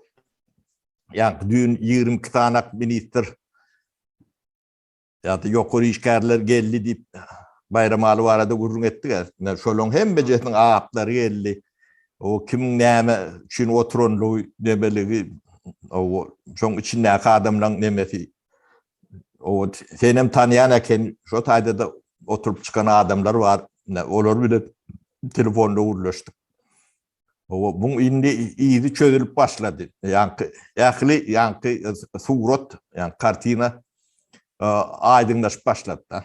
yani dün 22 tane minister ya da yokur işgarlar geldi deyip bayramalı var arada gurrun ettiler. Şolong hem becetin ağapları geldi. O kim näme için oturanlığı nebeligi o şoň içindäki adamlaryň nemesi o senem tanıyan eken şu taýda da oturup çıkan adamlar var. Olar bile telefonda uğurlaştık. O bu indi iýdi çözülüp başladı. Yankı surat yani kartina aydınlaş başladı.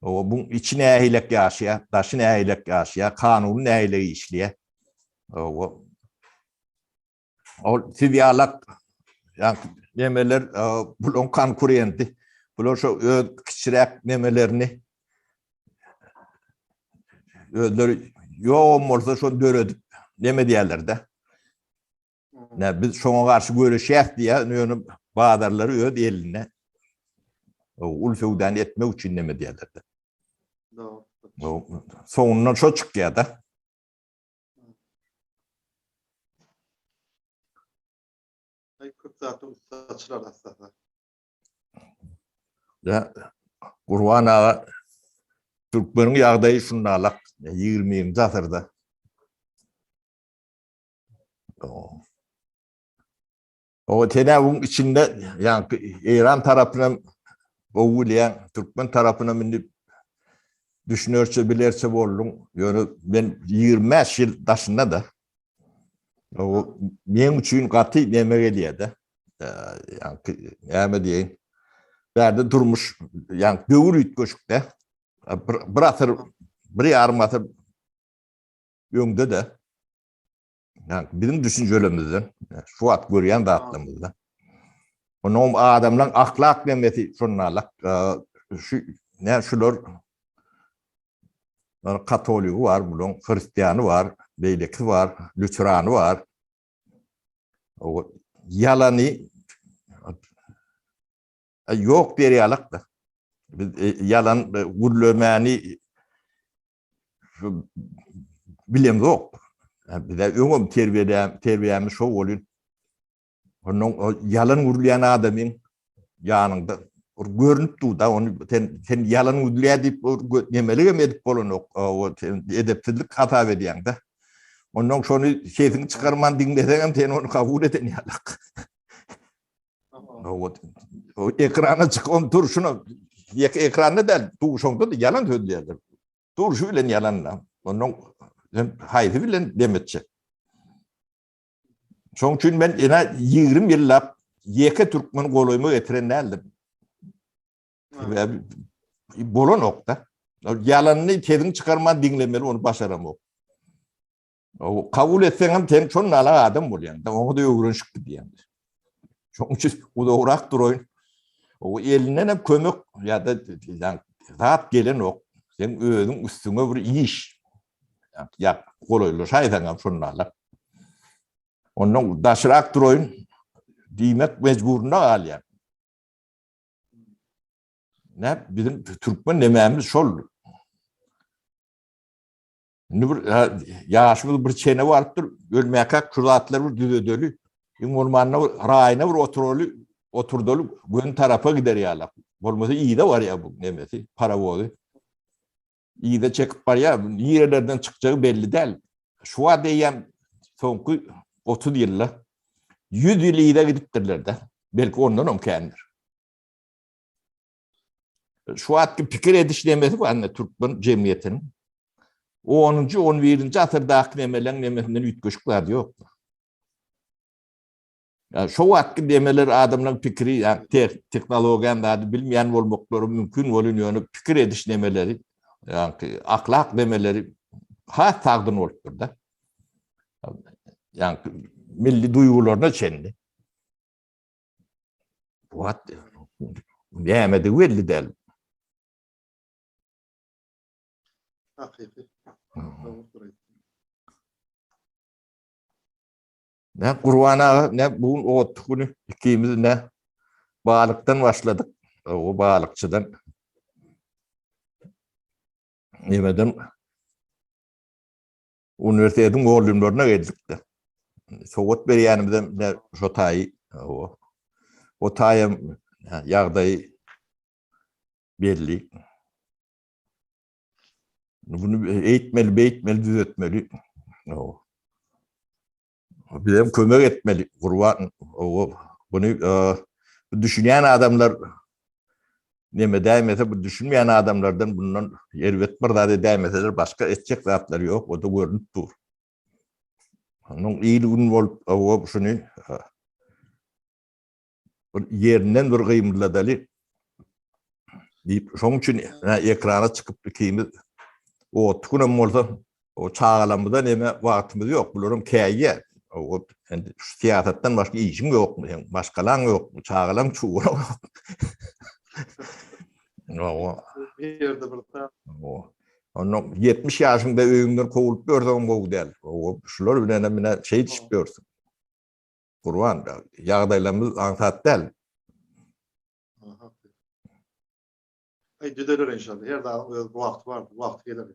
O bu içine ähilek ýaşaýa, daşyna ähilek ýaşaýa, kanuny näile işleýär. O tivyalak yani nemeler bulon konkurenti. Bulon şu kiçirek nemelerini yoğun olsa şu dörödüp neme diýerler-de. Ne biz şoňa garşy görüşýäk diýe badarlary öd eline. Ulfewdan etmek üçin neme diýerler-de. Soňundan şo çykýar-da. Ya Gurban ağa Türkmenin ýagdaýy şundalak 20-nji asyrda. O tenäwin içinde yani İran tarapyna bowulýan Türkmen tarapyna minip düşünürçe bilerçe boldum. Ýöne ben 25 ýyl daşynda da o men üçin gaty neme gelýär-de. Yani näme diýeň? Berde durmuş yani döwür ütgeşikde bir asır bir ýarym asır öňde de yani bizim düşünjelerimizden şu at görýän zatlymyzda onuň adamlaryň ahlak nemesi şonalak şu ne şular Katoligi var, bulun Hristiýany var, beýleki var, Lüterany var. O yalany yok derýärlik da. Yalan gurlemani bilem yok. Bir de öňüm terbiyämiz şo bolýar. Onuň yalan gurleýän adamyň ýanynda görünüp da onu sen yalan gurleýär diýip nemelige edip bolanok. O edepsizlik hata edýän da. Onuň şonu şeýsini çykarman diňleseň sen onu kabul edenýärlik. O ekrana çıkan turşunu ekranda da tuşonda da yalan söylüyorlar. Turşu bilen yalanla. Onun haydi bilen demetçi. Şoň üçin ben ena 20 ýyllap ýeke türkmen goloymy getiren näldym. Bolan okda. Yalanny kedin çıkarman diňlemeli onu başaramok. O kabul etseň hem sen şonu ala adam bolýan. Onu da öwrenşik diýen. Şoň üçin o da urak duroyun. O elinden hep kömek ya da yani rahat gelen ok. Sen özün üstüne bir iş. Ya goloyla şaýdan şonlarla. Onun daşırak duroyun diýmek mecburunda galýar. Ne bizim Türkmen nemämiz şol. Ýaşymyz bir çene barıpdyr, ölmäkä küratlar bir düzedeli. Ormanyna raýyna bir oturdaly gün tarafa gider ýalar. Bolmasa iýde var ya bu nemesi, paravozy. İýde çekip bar ya, ýerlerden çykjagy belli däl. Şuwa diýen soňky 30 ýylla 100 ýyl iýde gidipdirler-de. Belki ondan omkändir. Şu atky pikir ediş nemesi var Türkmen jemgyýetiniň. 10-njy 11-nji asyrdaky nemeleň nemesinden ütgeşikler ýok. Ya şu atky demeler adamlaryň pikiri yani teknologiýany da bilmeýän bolmaklary mümkin bolýan pikir ediş nemeleri yani ahlak nemeleri ha tagdyn bolupdyr da. Yani milli duýgularyna çenli. Bu at näme belli däl. Ne Gurban ağa ne bu otkuny ikimiz ne balıktan başladık. O balıkçıdan Yemeden üniversitetin oğlumlarına geldik de. Soğut bir yanımızdan ne şotayı o tayım yağdayı belli. Bunu eğitmeli, düzeltmeli. Bizim kömek etmeli. Kurban bunu düşünen adamlar neme değmese bu düşünmeyen adamlardan bundan elbet bir daha değmeseler başka edecek zatları yok. O da görünüp dur. Onun iyiliğinin olup şunu yerinden bir kıyımladılı deyip şunun için ekrana çıkıp dikeyimiz o tukunum olsa o çağalamıda neme vaktimiz yok. Bunların kâye o siyasetten başka işim yok mu? Başkalan yok mu? Çağalam çoğu yok. Onun 70 yaşında öğünden kovulup gördüğüm kovu değil. Şular bile şey çıkıyorsun. Kurban, yağdaylarımız ansat değil. Düzelir inşallah. Her daha bu vakti var. Bu vakti gelir.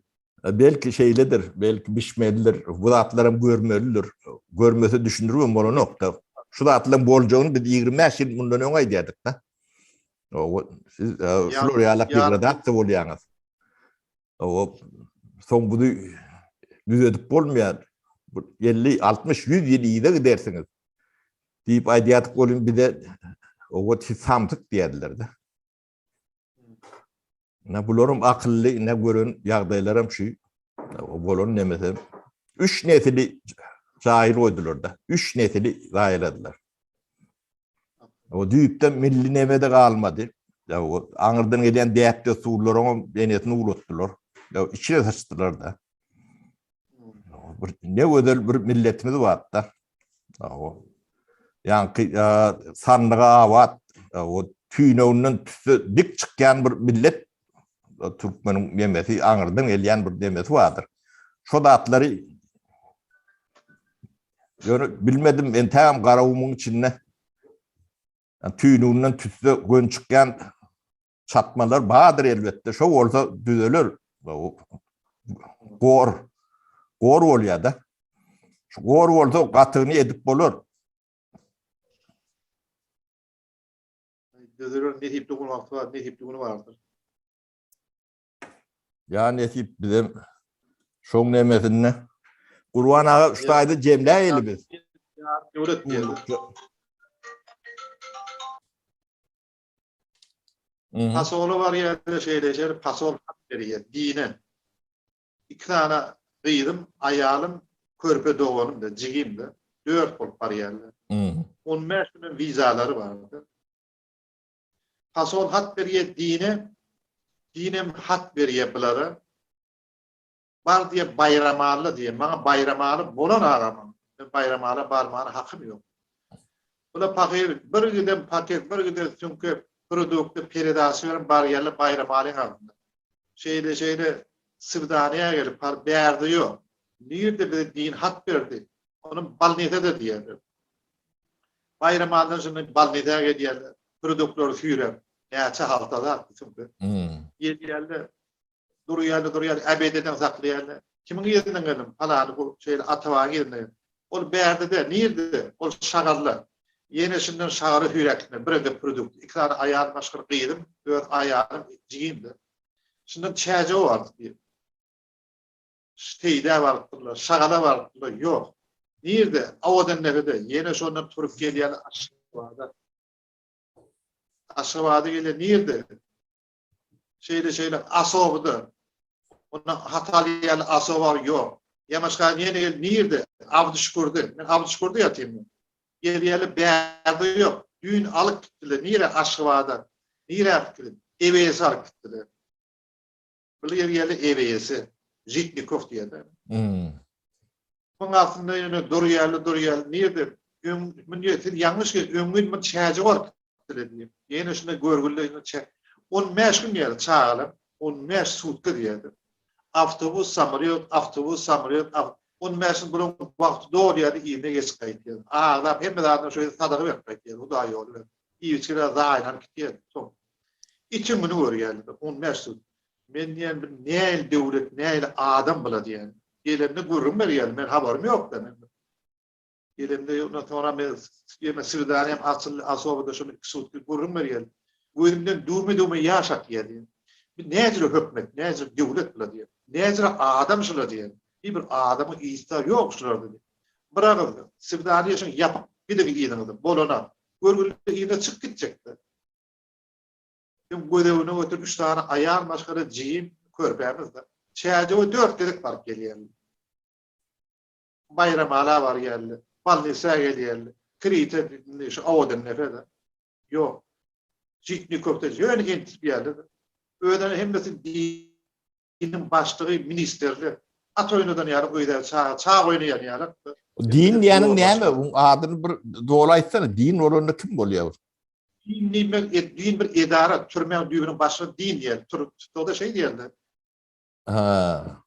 Belki şeylidir, belki biçmelidir. Bu zatlarım görmelidir. Görmese düşünür mü bunu nokta? Şu zatların bolcağını biz 25 yıl bundan öne dedik da. Siz Floryalak degradatsiya oluyorsunuz. Son bunu düzeltip olmayan 50, 60, 100 yıl iyi de gidersiniz. Deyip aydiyatık olun bir de o samtık diyediler de. Ne bulurum akıllı, ne görün yağdaylarım şu. O bolon nemesem. 3 nesili zahir oydular da. 3 nesili zahir ediler. O düyüpten milli nemede kalmadı. Ya o Anırdan gelen deyapte suğullarına denetini uluttular. Ya içine saçtılar da. Ne özel bir milletimiz var da. Yani sandığa avat, o tüyünün tüsü dik çıkan bir millet Türkmen'in memesi, Anırdan gelen bir memesi vardır. Şu da atları bilmedim ben tam karavumun içinde tüyünün tüsü gün çıkan çatmalar bağdır elbette. Şu olsa düzelir. Gor oluyor da. Şu gor olsa katığını edip olur. Düzelir. Ne tip dokun vakti var, ne tip dokunu vardır. Ya ne tip bizim şun nemesine. Kurban ağa ustaydı cemle elimiz. Öğret diyelim. Pasolu var ya şeyleşer, pasol veriyor, dine. 2 tane kıydım, ayağım, körpe doğanım da, cigim de, 4 bol var yerler. 15 günün vizaları vardı. Pasol hat veriyor dine, dinem hat veriyor bunlara. Var diye bayramalı diye, bana bayramalı, bolan aramam. Bayramalı barmağına hakkım yok. Buna pakir, bir giden paket, bir giden çünkü produktu peridasyon bariyerli bayramalın altında. Şeyde Sırdaneye gelip berdi yok. Nerede bir din hat verdi. Onun balnete de diyordu. Bayramalın sonra balnete diyorlar. Produktları führer. Neyse haltada attı çünkü. Yerli duruyor. Ebededen saklayan. Kimin yerinden geldim? Falan bu şeyle atavağa girdi. O berdi de nerede? O şagarlı. Yenisinden şagarı hürekli. Bir de produkt. 2 tane ayağını başka kıydım. 4 ayağını cigimdi. Şimdi çaycı vardı diye. Steyde vardılar, şagala vardılar, yok. Nerede? Avadan nefede. Yine sonunda turup geliyen Aşkabad'a. Aşkabad'a geliyor. Nerede? Şeyle Asob'da. Onun Hatalıyalı Asob var, yok. Yamaşkan yine geliyor. Nerede? Avdüşkur'da. Ben Avdüşkur'da yatayım. Geliyor, berdi yok. Düğün alıp gittiler. Nerede Aşkabad'a? Nerede gittiler? Eveyesi alıp gittiler. Böyle geliyor eveyesi. Jitnikov diye de. Bunun altında yine duruyor. Nerede? Yanlış ki ömrün bir çaycı var. Yine şuna görgülle 15 gün geldi çağalım. 15 sutka diyordu. Avtobus samırıyor. 15 gün bunun vakti doğru yerde iyine geç kayıtıyor. Ağlam hem de daha şöyle sadaka vermek diyor. O da iyi olur. İyi içkiler daha aynen gidiyor. İçin bunu görüyor geldi. 15 sutka. Men diýen bir näil döwlet, näil adam bolady diýen. Gelemde görüm berýär, men habarim ýok da men. Gelemde ýokna sonra men ýeme Sirdarýam asobyda şonu sutky görüm berýär. Gözümden durmy ýaşak ýerdi. Bir näzir hökmet, näzir döwlet bolady diýen. Näzir adam şula diýen. Bir adamı ýysta ýok şular dedi. Birak Sirdarýa şonu ýapyp gidip ýydyňyzy bolana. Görgüli ýyna çykyp gitjekdi. Ben gödewine ötür 3 tane ayar başkara jiyim körpämizde. Çäje 4 gerek barıp gelýär. Bayram ala var geldi. Ballisa geldi. Krite şu awadan nefede. Yok. Jikni köpte jöne gentip geldi. Öden hemmesi dinin başlygy ministerli. At oynadan ýaly öýde çağ oýnaýan ýaly. Din diýäniň näme? Adyny bir dolaýsana. Din oranda kim bolýar? Din bir edara, türmen düýbüniň başlygy din diýer. Türkçede şey diýerler. Ha.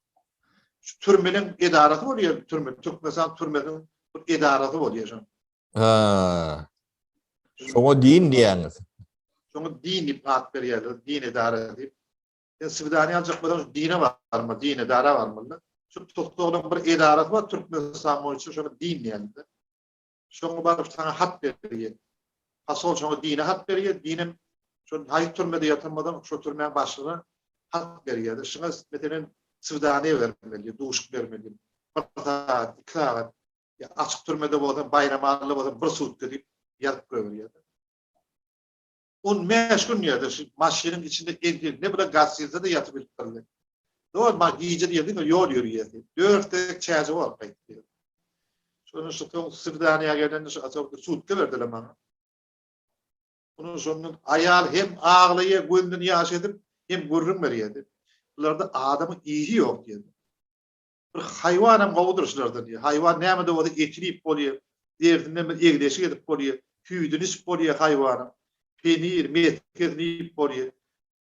Türmenin edarası bolýar. Türkmenistan türmeniň bir edarasy bolýar. Ha. Şoňa din diýäňiz. Şoňa din diýip at berýärler, din edara diýip. Sirdarýa jakbadan dine barmy, din edara barmy? Şu tutduğun bir edarası var, Türkmenistan boýunça şonu din diýerler. Şoňa baryp sana hat berýär. Asol şoňa dine hat berýär, dinin şu haýy türmede ýatyrmadan şu türmen başlygyna hat berýär. Şoňa metelen Sirdarýa bermeli, duşuk bermeli. Barda, ikrar. Ya açyk türmede bolan bayramally bolan bir sutky diýip ýaryp goýberýär. 15 gün ýerde şu maşynyň içinde edil, ne bilen gazetede ýatyp bildirdi. Doğru bak iyice diýdi, ýol ýürýärdi. 4 tek çäze bar paýtdy. Şonu şu Sirdarýa gelende şu açyk sutky berdiler bana. Bunun sonunun ayal hem ağlayı gündün ýaşadyp hem görrüm berýärdi. Bularda adamın iyi ýok diýdi. Bir haýwanam gowdurşlardan diýdi. Haýwan näme de boldy etlip bolýar. Derdinden bir egdeşik edip bolýar. Hüýdünis bolýar haýwanam. Penir, metkedip bolýar.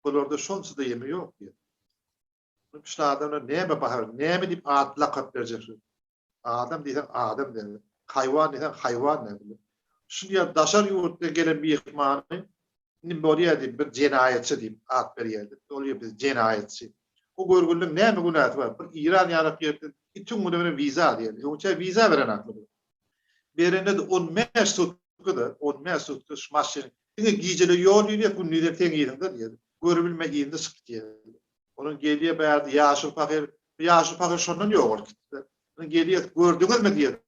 Bularda şonçy da ýeme ýok diýdi. Bu adamlar näme bahar, näme diýip ad lakap berjekler. Adam diýsen adam derler. Haýwan diýsen haýwan derler. Şuraya daşar ýurtda gelen bir ýykmany nim bolýar diýip bir jenayetçi diýip ad berýärdi. Olýar biz jenayetçi. O görgünlük näme günahy var? Bir İran ýarak ýerden bütün güne viza diýerler. Ýokça viza beren akly. Berende de 15 sutkyda, 15 sutky maşyn. Ine gijeli ýol ýürýär, günnüde teň ýerinde diýerdi. Görebilmeginde sık diýerdi. Onun geliye bärdi ýaşy pakir şondan ýok boldy. Onun geliye gördüňizmi diýerdi.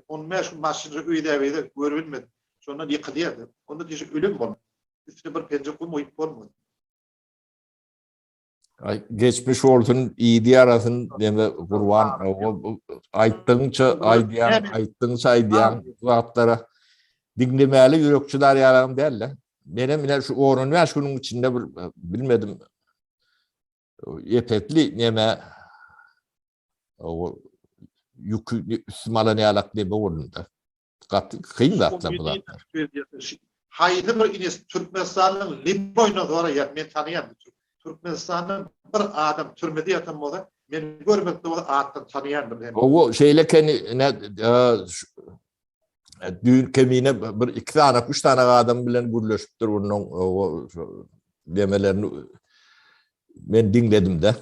15 gün maşyny öýde görebilmedi. Şondan ýykylýardy. Onda diýişi ölüm boldy. Üstüne bir pencere koyup olmadı. Geçmiş olsun iyidi arasın deme Kurban aytdyňça aýdýan zatlara dinlemäli ýürekçiler ýaram derler. Benim ine şu 15 günün içinde bilmedim yepetli neme o yükü üstümalan ýalak diýip bolundy. Kıyın zatlar bu zatlar. Haýdy bir ines Türkmenistanyň limboyna dora ýa men tanıyan Türkmenistanyň bir adam türmede ýatan bolsa men görmekde bolan atdan tanıyandım hem. O şeyleken ne düň kemine bir 2 tane 3 tane adam bilen gürleşipdir onuň o demelerini men dinledim de.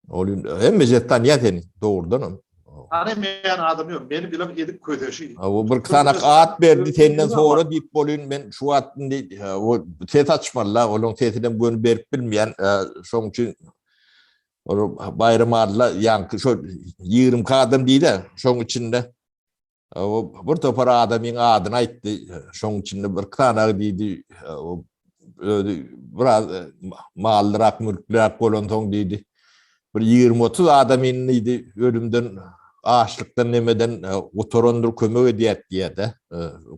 Olun hem jetan ýateni doğrudan. Tanımayan adam ýok. Meni bilen edip ködeşi. O bir tane at berdi senden sonra diýip bolýan men şu atyn o set açmalar olaň setiden gönü berip bilmeýän şoň üçin o bayram adla ýanky şo 20 kadam diýdi şoň içinde o bir topar adamyň adyny aýtdy şoň içinde bir tane diýdi o biraz mallyrak mülkler bolan soň diýdi bir 20-30 adamyň diýdi ölümden açlykdan nemeden otorondur kömek edýät diýdi.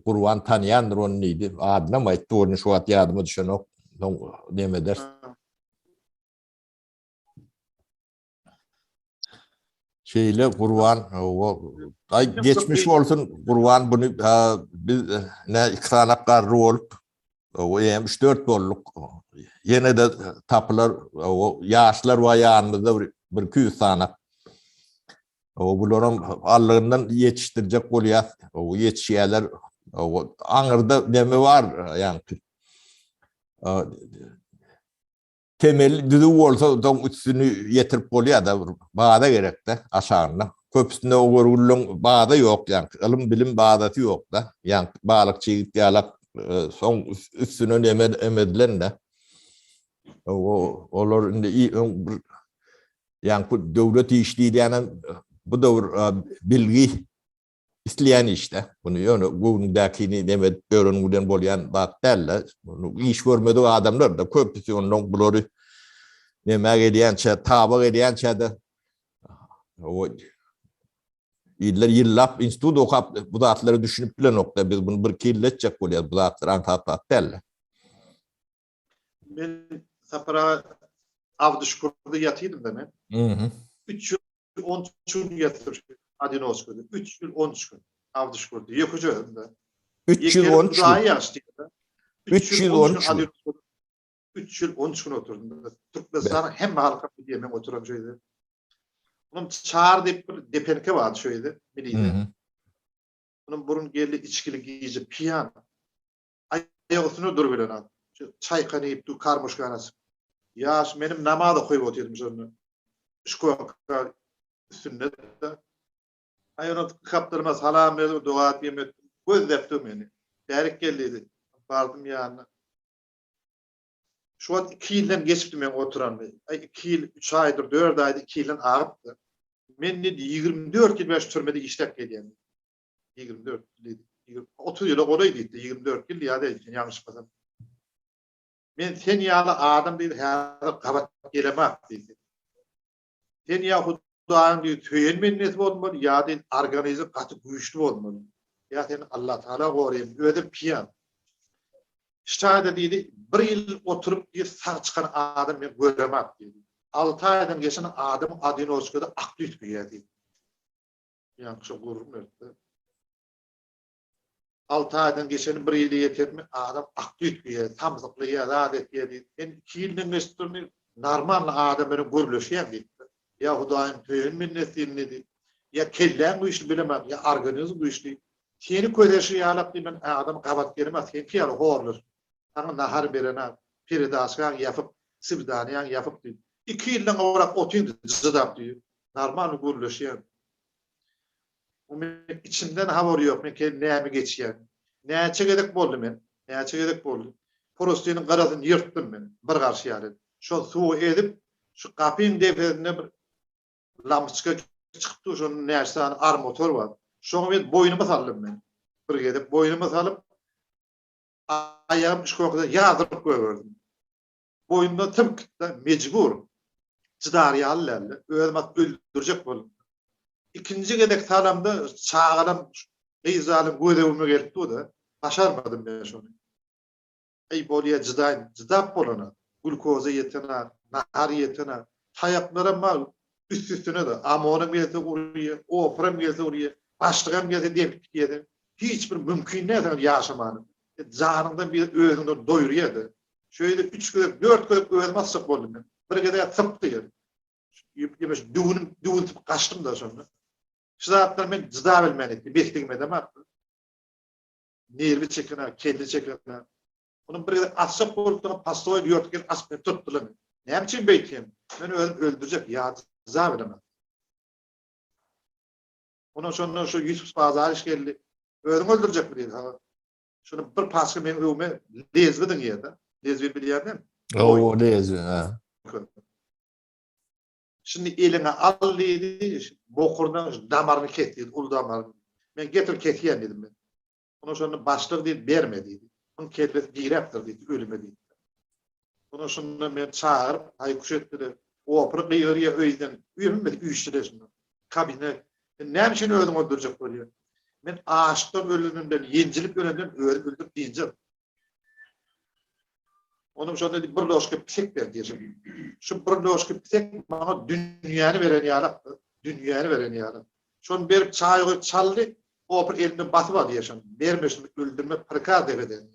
Gurban tanıyandır onu neydi? Adyna mı aýtdy onu şu at ýadyma düşen ok. Nemeder. Şeyle Gurban ay geçmiş bolsun Gurban bunu biz ne ikranak garry bolup o 3-4 bolluk yine de tapylar o ýaşlar we ýanymyzda bir 200 tane o bularym allygyndan ýetişdirjek bolýar. O ýetişýärler o aňyrda neme bar ýanky. temel düzü bolsa da üstünü yetirip bolýar da bağda gerek de aşağına. Köpüsünde o görülen bağda yok yani. Ilım bilim bağdatı yok da. Yani bağlık çiğit diyalak son üstünü emedilen de. Olar yani bu devlet işliği yani bu da bilgi isteyen işte. Bunu yani bugündekini demet görünümden bolyan bak derler. Bunu iş görmedi o adamlar da köpüsü onun bunları nemek ediyençe, tabak ediyençe de o yıllap institut okap bu dağıtları düşünüp bile nokta biz bunu bir kirletecek bolýar bu dağıtları antat derler. Ben sapara Avdışkur'da yatıydım da ben. 3 yıl 10 yıl yatır Adinoska'da. 3 yıl 13 gün Avdışkur'da. Yokuşu da. 3 yıl 13 gün. Daha yaşlı. 3 yıl 13 gün. 3 yıl 13 gün oturdum. Türkmenistan hem halka bir diyemem oturan şeydi. Onun çağır deyip bir depenke vardı şöyle. Biliydi. Onun burun geldi içkili giyici piyan. Ayağısını dur bilen abi. Çay kanayıp du karmış kanası. Ya benim namada koyup oturdum sonra. Şkoka sünnette. Ayağını kaptırmaz halam verdim dua etmem. Göz deftim beni. Derik geldi. Vardım yanına. Şu an 2 yıldan geçti ben oturan. 2 yıl, 3 aydır, 4 aydır 2 yıldan ağırdı. Ben de 24 yıl baş türmede işlek geliyorum. 24 yıl. 30 yıl oraydı. 24 yıl ya da yanlış basam. Men sen yağlı adam değil, her kabat gelemek dedi. Sen Yahuda'n diyor, tüyen menneti olmalı, ya değil, organize katı güçlü olmalı. Ya sen Allah Teala koruyayım, öyle piyan. İşte dedi, bir yıl oturup bir sağ çıkan adam ben göremek dedi. 6 aydan geçen adam Adinoska'da aklı ütmüyor dedi. Yankışı gururum öyle. 6 aydan geçen bir yılı yetermi adam aklı ütmüyor, tamzıklı ya, adet dedi. Ben 2 yıldan geçtiğini normal adamların görülüşüyen dedi. Yahuda'n tüyün minnetini dedi. Ya kellen bu işi bilemem, ya organizm bu işi. Seni ködeşi yalap diye ben adam kabat gelmez, sen piyalı horlur. Sana nahar berene, piridaskan yapıp, sivdaniyan yapıp diyor. 2 yıldan olarak otuydu, zıdap diyor. Normal görülüşüyen. İçinden havor yok, ben neyemi geçiyen. Neye çekedek boldum ben, neye çekedek boldum. Prostiyenin karasını yırttım ben, bir karşı yani. Şu suyu edip, şu kapının defterine bir lamçıka çıktı, şunun neyse ar motor var. Şunu ben boynuma saldım ben. Bir gidip boynuma salıp, ayağım şokada yağdırıp koyverdim. Boynumda tıpkıda mecbur. Çıdarıya hallerle, öğrenmek öldürecek oldum. İkinci gedek salamda çağıram, ey zalim gödevime geldi o da, başarmadım ben şunu. Ey bolya cıdap bolana, glukoza yetene, nahar yetene, hayatlara mal, üstüne de, amonum gelse oraya, ofram gelse oraya, başlığım gelse depik diyedim. Hiçbir mümkün değil yaşamanın. Canından bir öğrenir doyuruyordu. Şöyle 3 gün, 4 gün öğrenmezsek oldum ben. Bir gede tıptı yani. Yemiş düğün kaçtım da sonra. Şu zaten ben cıda bilmen etti. Beklemeden attı. Nervi çekine, kendi çekine. Onun bir gede atsak oldu, pastayı yörtken asmen tuttular. Ne için bekleyeyim? Beni öldürecek. Ya cıda bilemem. Ondan sonra şu Yusuf Pazar iş geldi. Öldürecek mi dedi. Şunu bir paskı benim övme lezbedin yerde. Lezbed biliyor değil mi? O lezbed. Ha. Şimdi eline al dedi, bokurdan damarını ket dedi, ulu damarını. Ben getir ketiyen dedim ben. Ondan sonra başlık dedi, verme dedi. Onun ketmesi gireptir dedi, ölüme dedi. Ondan sonra ben çağırıp, haykuş etti. O pırıklı yörüye öyden, ürünmedi, üçtüre şimdi. Kabine, ne için öldüm öldürecek oluyor. Ben ağaçtan ölümünden, yencilip ölümünden öldürüp diyeceğim. Onun sonra bir loşka pisek ver diyeceğim. Şu bir loşka pisek bana dünyanı veren yarattı. Dünyanı veren yarattı. Şunu bir çayı çaldı, o bir elini batıma diyeceğim. Vermişim öldürme pırkar deveden.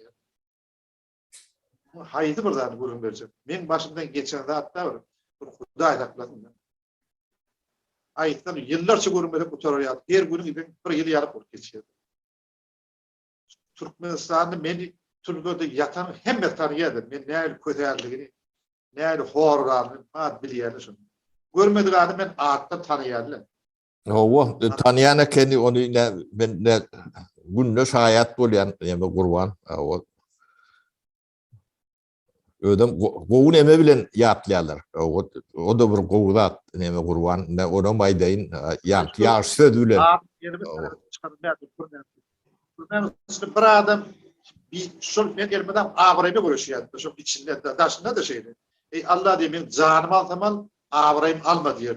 Haydi buradan gurur vereceğim. Benim başımdan geçen de hatta var. Kudayı takladım ben. Ayıktan yıllarca gurur verip bu terör yaptı. Her günü gibi bir yıl yarıp geçiyordu. Türkmenistan'da beni türlüde yatan hem de tanıyadım. Men näil kötärligini, näil horlarını bad bilýärdim. Görmedik adam men atda tanıýarlar. O tanıyan kendi onu ne ben ne günde şayet bolyan yani kurban o ödem goğun eme bilen yaptılar o da bir goğudat neme kurban ne ona maydayın yant yağ södülen Yerimiz çıkardım ben bir adam bir şol ne gelmeden ağrayıp görüşüyor. Şu içinde de daşında da şeydi. Allah diye ben canımı altamal ağrayım alma diyor.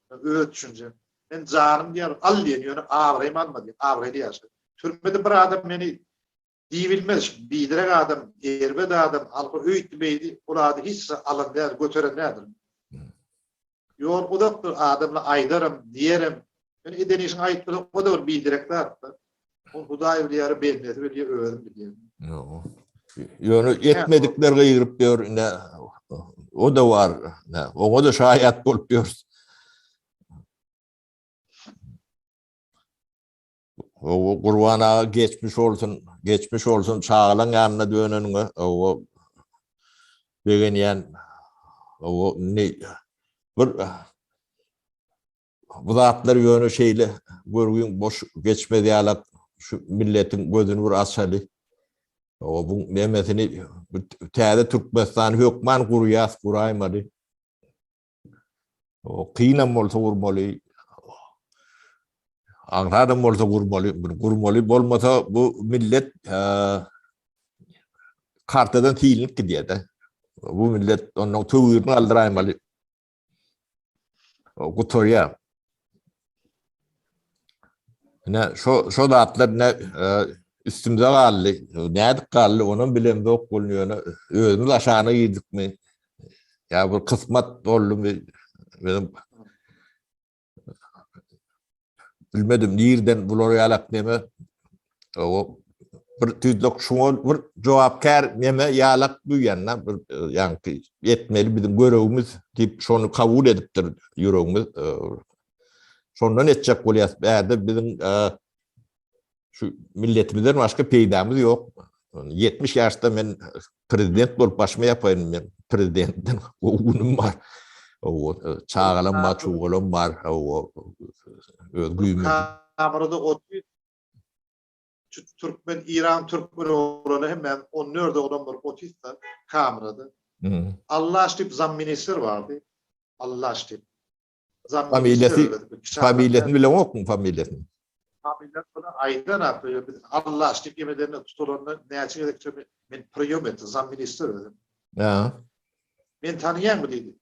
Öyle düşünce. Ben canım diyor al diyor. Ağrayım alma diyor. Ağrayı diyor. Türkmede bir adam beni diyebilmez. Bildirek adam, erbed adam, alkı öğütmeydi. O adı hiç alın der, götüren nedir? Yol o da adamla aydarım, diyerim. Ben edenişin ayıtları o da bir bildirekler attı. O Hudayi bir yarı belmedi, bir yarı öğrendim biliyorum. Yani etmedikler gıyırıp diyor ne o da var. Ne o da şayet bulup diyor. O kurbana geçmiş olsun çağılan yanına dönününe o begeniyen o ne bir bu zatlar yönü şeyle görgün boş geçmedi yalak şu milletin gözünü vur asali o bu nimetini tääde Türkmenistan hükman kuruyas kuraymadı o kıyınam olsa vurmalı Anladım olsa kurmalı olmasa bu millet kartadan tilinip gidiyor da. Bu millet onun tüyünü aldıraymalı. O kutuya. Ne şu da atlar ne üstümüze kaldı. Ne kaldı onun bilen yok bulunuyor. Özümüz aşağına yedik mi? Ya bu kısmet oldu mu? Benim bilmedim nereden buluralak neme o bir tüydük şunu bir cevapkar neme yalak duyanlar bir yani yetmeli bizim görevimiz deyip şunu kabul ediptir yüreğimiz sondan edecek olayız berde bizim şu milletimizden başka peydamız yok 70 yaşta ben prezident bolup başıma yapayım ben prezidentten o günüm var o çağalan çuğulan var o özgüymüz. Kamerada o Türkmen, İran Türkmen olanı hemen o nerede olan bir otista kamerada. Allah aşkına zam minister vardı. Allah aşkına. Familyasını bile yok mu familyasını? Familyasını bana aydan yapıyor. Allah aşkına yemelerine tutulanlar ne açık edekçe ben priyometre zam minister dedim. Ben tanıyan mı dedi.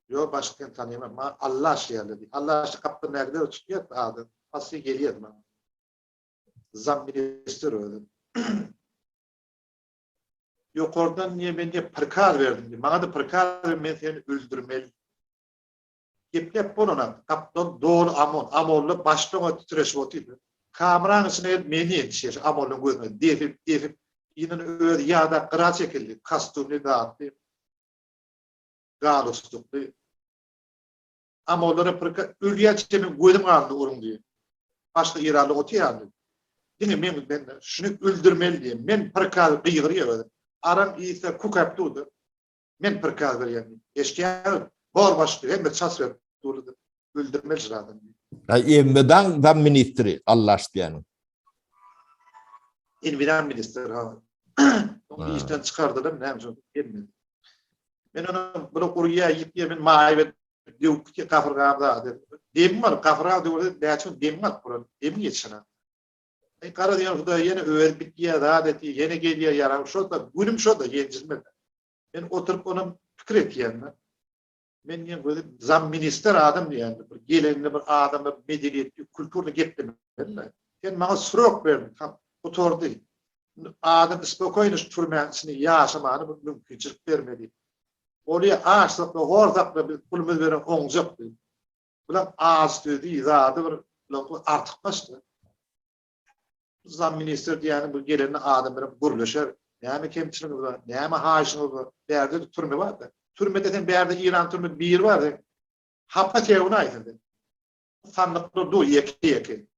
Yok başka tanıyamam ama Allah aşkına dedi. Allah aşkına kaptan nerede tutuyor adı. Asya geliyor bana. Zam minister öyle. Yok oradan niye ben de pırkar verdim. Bana da pırkar verdim seni öldürmeli. Geplep bununla kaptan doğru Amol'la başlığına titreşim otuydu. Kameranın içine beni yetişir. Amol'un gözüne defip yine öyle yağda kıra çekildi. Kastümünü dağıttı. Galustuklu. Amol'lara pırkar ölüye çemin gözüm aldı orun diye. Başka İranlı otu yandı. Yine ben şunu öldürmeli diye. Men pırkar kıyırıyor. Aram iyisi kukaptıydı. Men pırkar veriyordum. Eşkıya bor başlıyor. Hem de ças verdi. Öldürmeli ziradım. Emmeden ben ministri Allah aşkına. İnviran ministeri ha. Onu işten çıkardılar. Ne yapacağım? Gelmedi. Ben onu bunu kuruya yittiye ben maayvet diyor ki kafırgağımda dedim. Demim var. Kafırgağım diyor. Ne açın? Demim var. Demim yetişene. Kara diyor da yine öğrettik ya da adeti yine geliyor yaram şu da günüm şu da yencilmedi. Ben oturup onun fikir ettiğimde ben yine böyle zam minister adam diye gelenli bir adamı medeniyetli kültürünü getirdim. Ben bana sürok verdim. Oturdu. Adam spokoynuş türmensini yaşamanı mümkünçülük vermedi. Oraya ağaçlıkla horzakla bir kulümüz veren oncaktı. Ulan ağaç dediği zaten bir artık başladı. Zam minister yani bu gelen adamların gurlaşır. Yani kemçiliği var. Yani haşını var. Değerde türme var da. Türmede de bir yerde İran türme bir var da. Happa tevuna aydı. Sandıklı du yeki.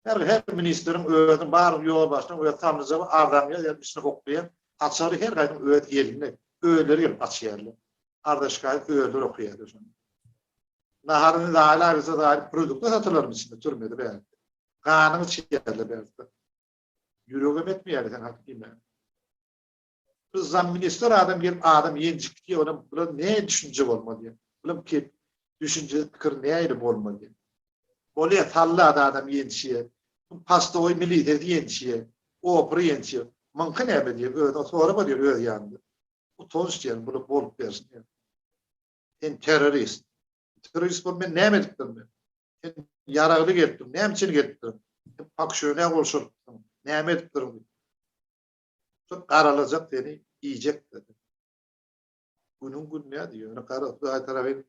Her ministerin öğretim var yol baştan öğret tamamlayacak adam ya bir sınıf okuyan açarı her gayrı öğret yerine öğleri açıyarlı. Ardaşkayet öğretir okuyardı. Naharını da hala bize da produkta satılır mısın? Türmedi be. Kanını çiyerli be. Yürüyorum etmiyor sen hakime. Zam minister adam gelip adam yencik diye ona ne düşünce olmadı diye. Bilmem ki düşünce fikir neydi olmadı diye. Oluyor talla adam yenciye. Pasta oy milli dedi yenciye. O opera yenciye. Mümkün ne diye. Öyle sonra mı diyor öyle yandı. Bu tons diyen bunu bolup versin diye. En terörist. Terörist bu ben ne mediktim ben. En yararlı gettim. Ne için gettim. Bak şöyle olsun. Ne mediktim. Çok karalacak beni yiyecek dedi. Günün gün ne diyor? Kara tarafı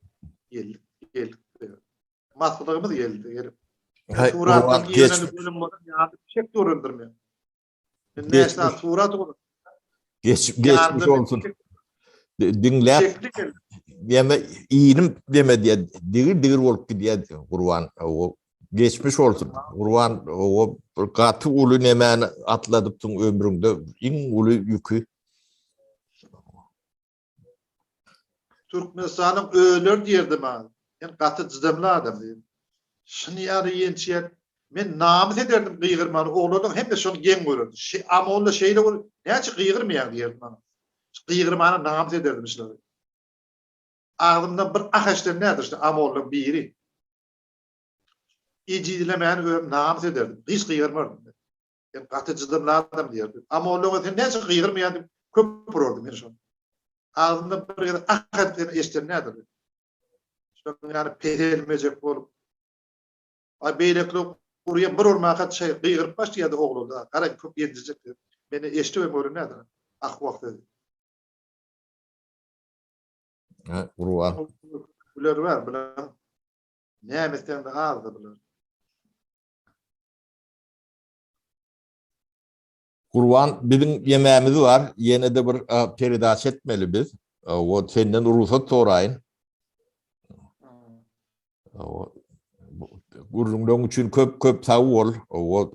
geldi. Diyor. Maslığımız geldi. Turat'ın yerini bölüm olan yardım çek durundurmuyor. Neyse Turat olur. Geçmiş olsun. Dinler. Yeme iyinim deme diye dir olup gidiyor Kurban. O geçmiş olsun. Kurban o katı ulu nemen atladıptın ömründe in ulu yükü. Türkmenistan'ın ölür diyerdim ha. Yani katı cıdımlı adam diyeyim. Şunu yarı yençiyet. Ben namus ederdim kıygırmanı. Oğlum hem de şunu gen görürdü. Ama onda şeyle olur. Ne açık kıygırmayan diyerdim bana. Kıygırmanı namus ederdim işte. Ağzımdan bir akaçlar nedir işte. Ama oğlum biri. İci dilemeyen öğüm namus ederdim. Hiç kıygırmardım. Yani katı cıdımlı adam diyerdim. Ama oğlum ne açık kıygırmayan köp vururdum. Ağzımdan bir akaçlar eşler nedir? Yani perilmeyecek olup ay beylekli oraya bir ormağa şey kıygırıp başlayadı oğlu da kara köp yedirecek beni eşti ve nedir ahvak dedi. Kurban. Bunlar var bunlar nimetten de azdı bunlar. Kurban bizim yemeğimiz var. Yine de bir peridaş etmeli biz. O senden ruhsat sorayın. Gurrundan için köp sağ ol. O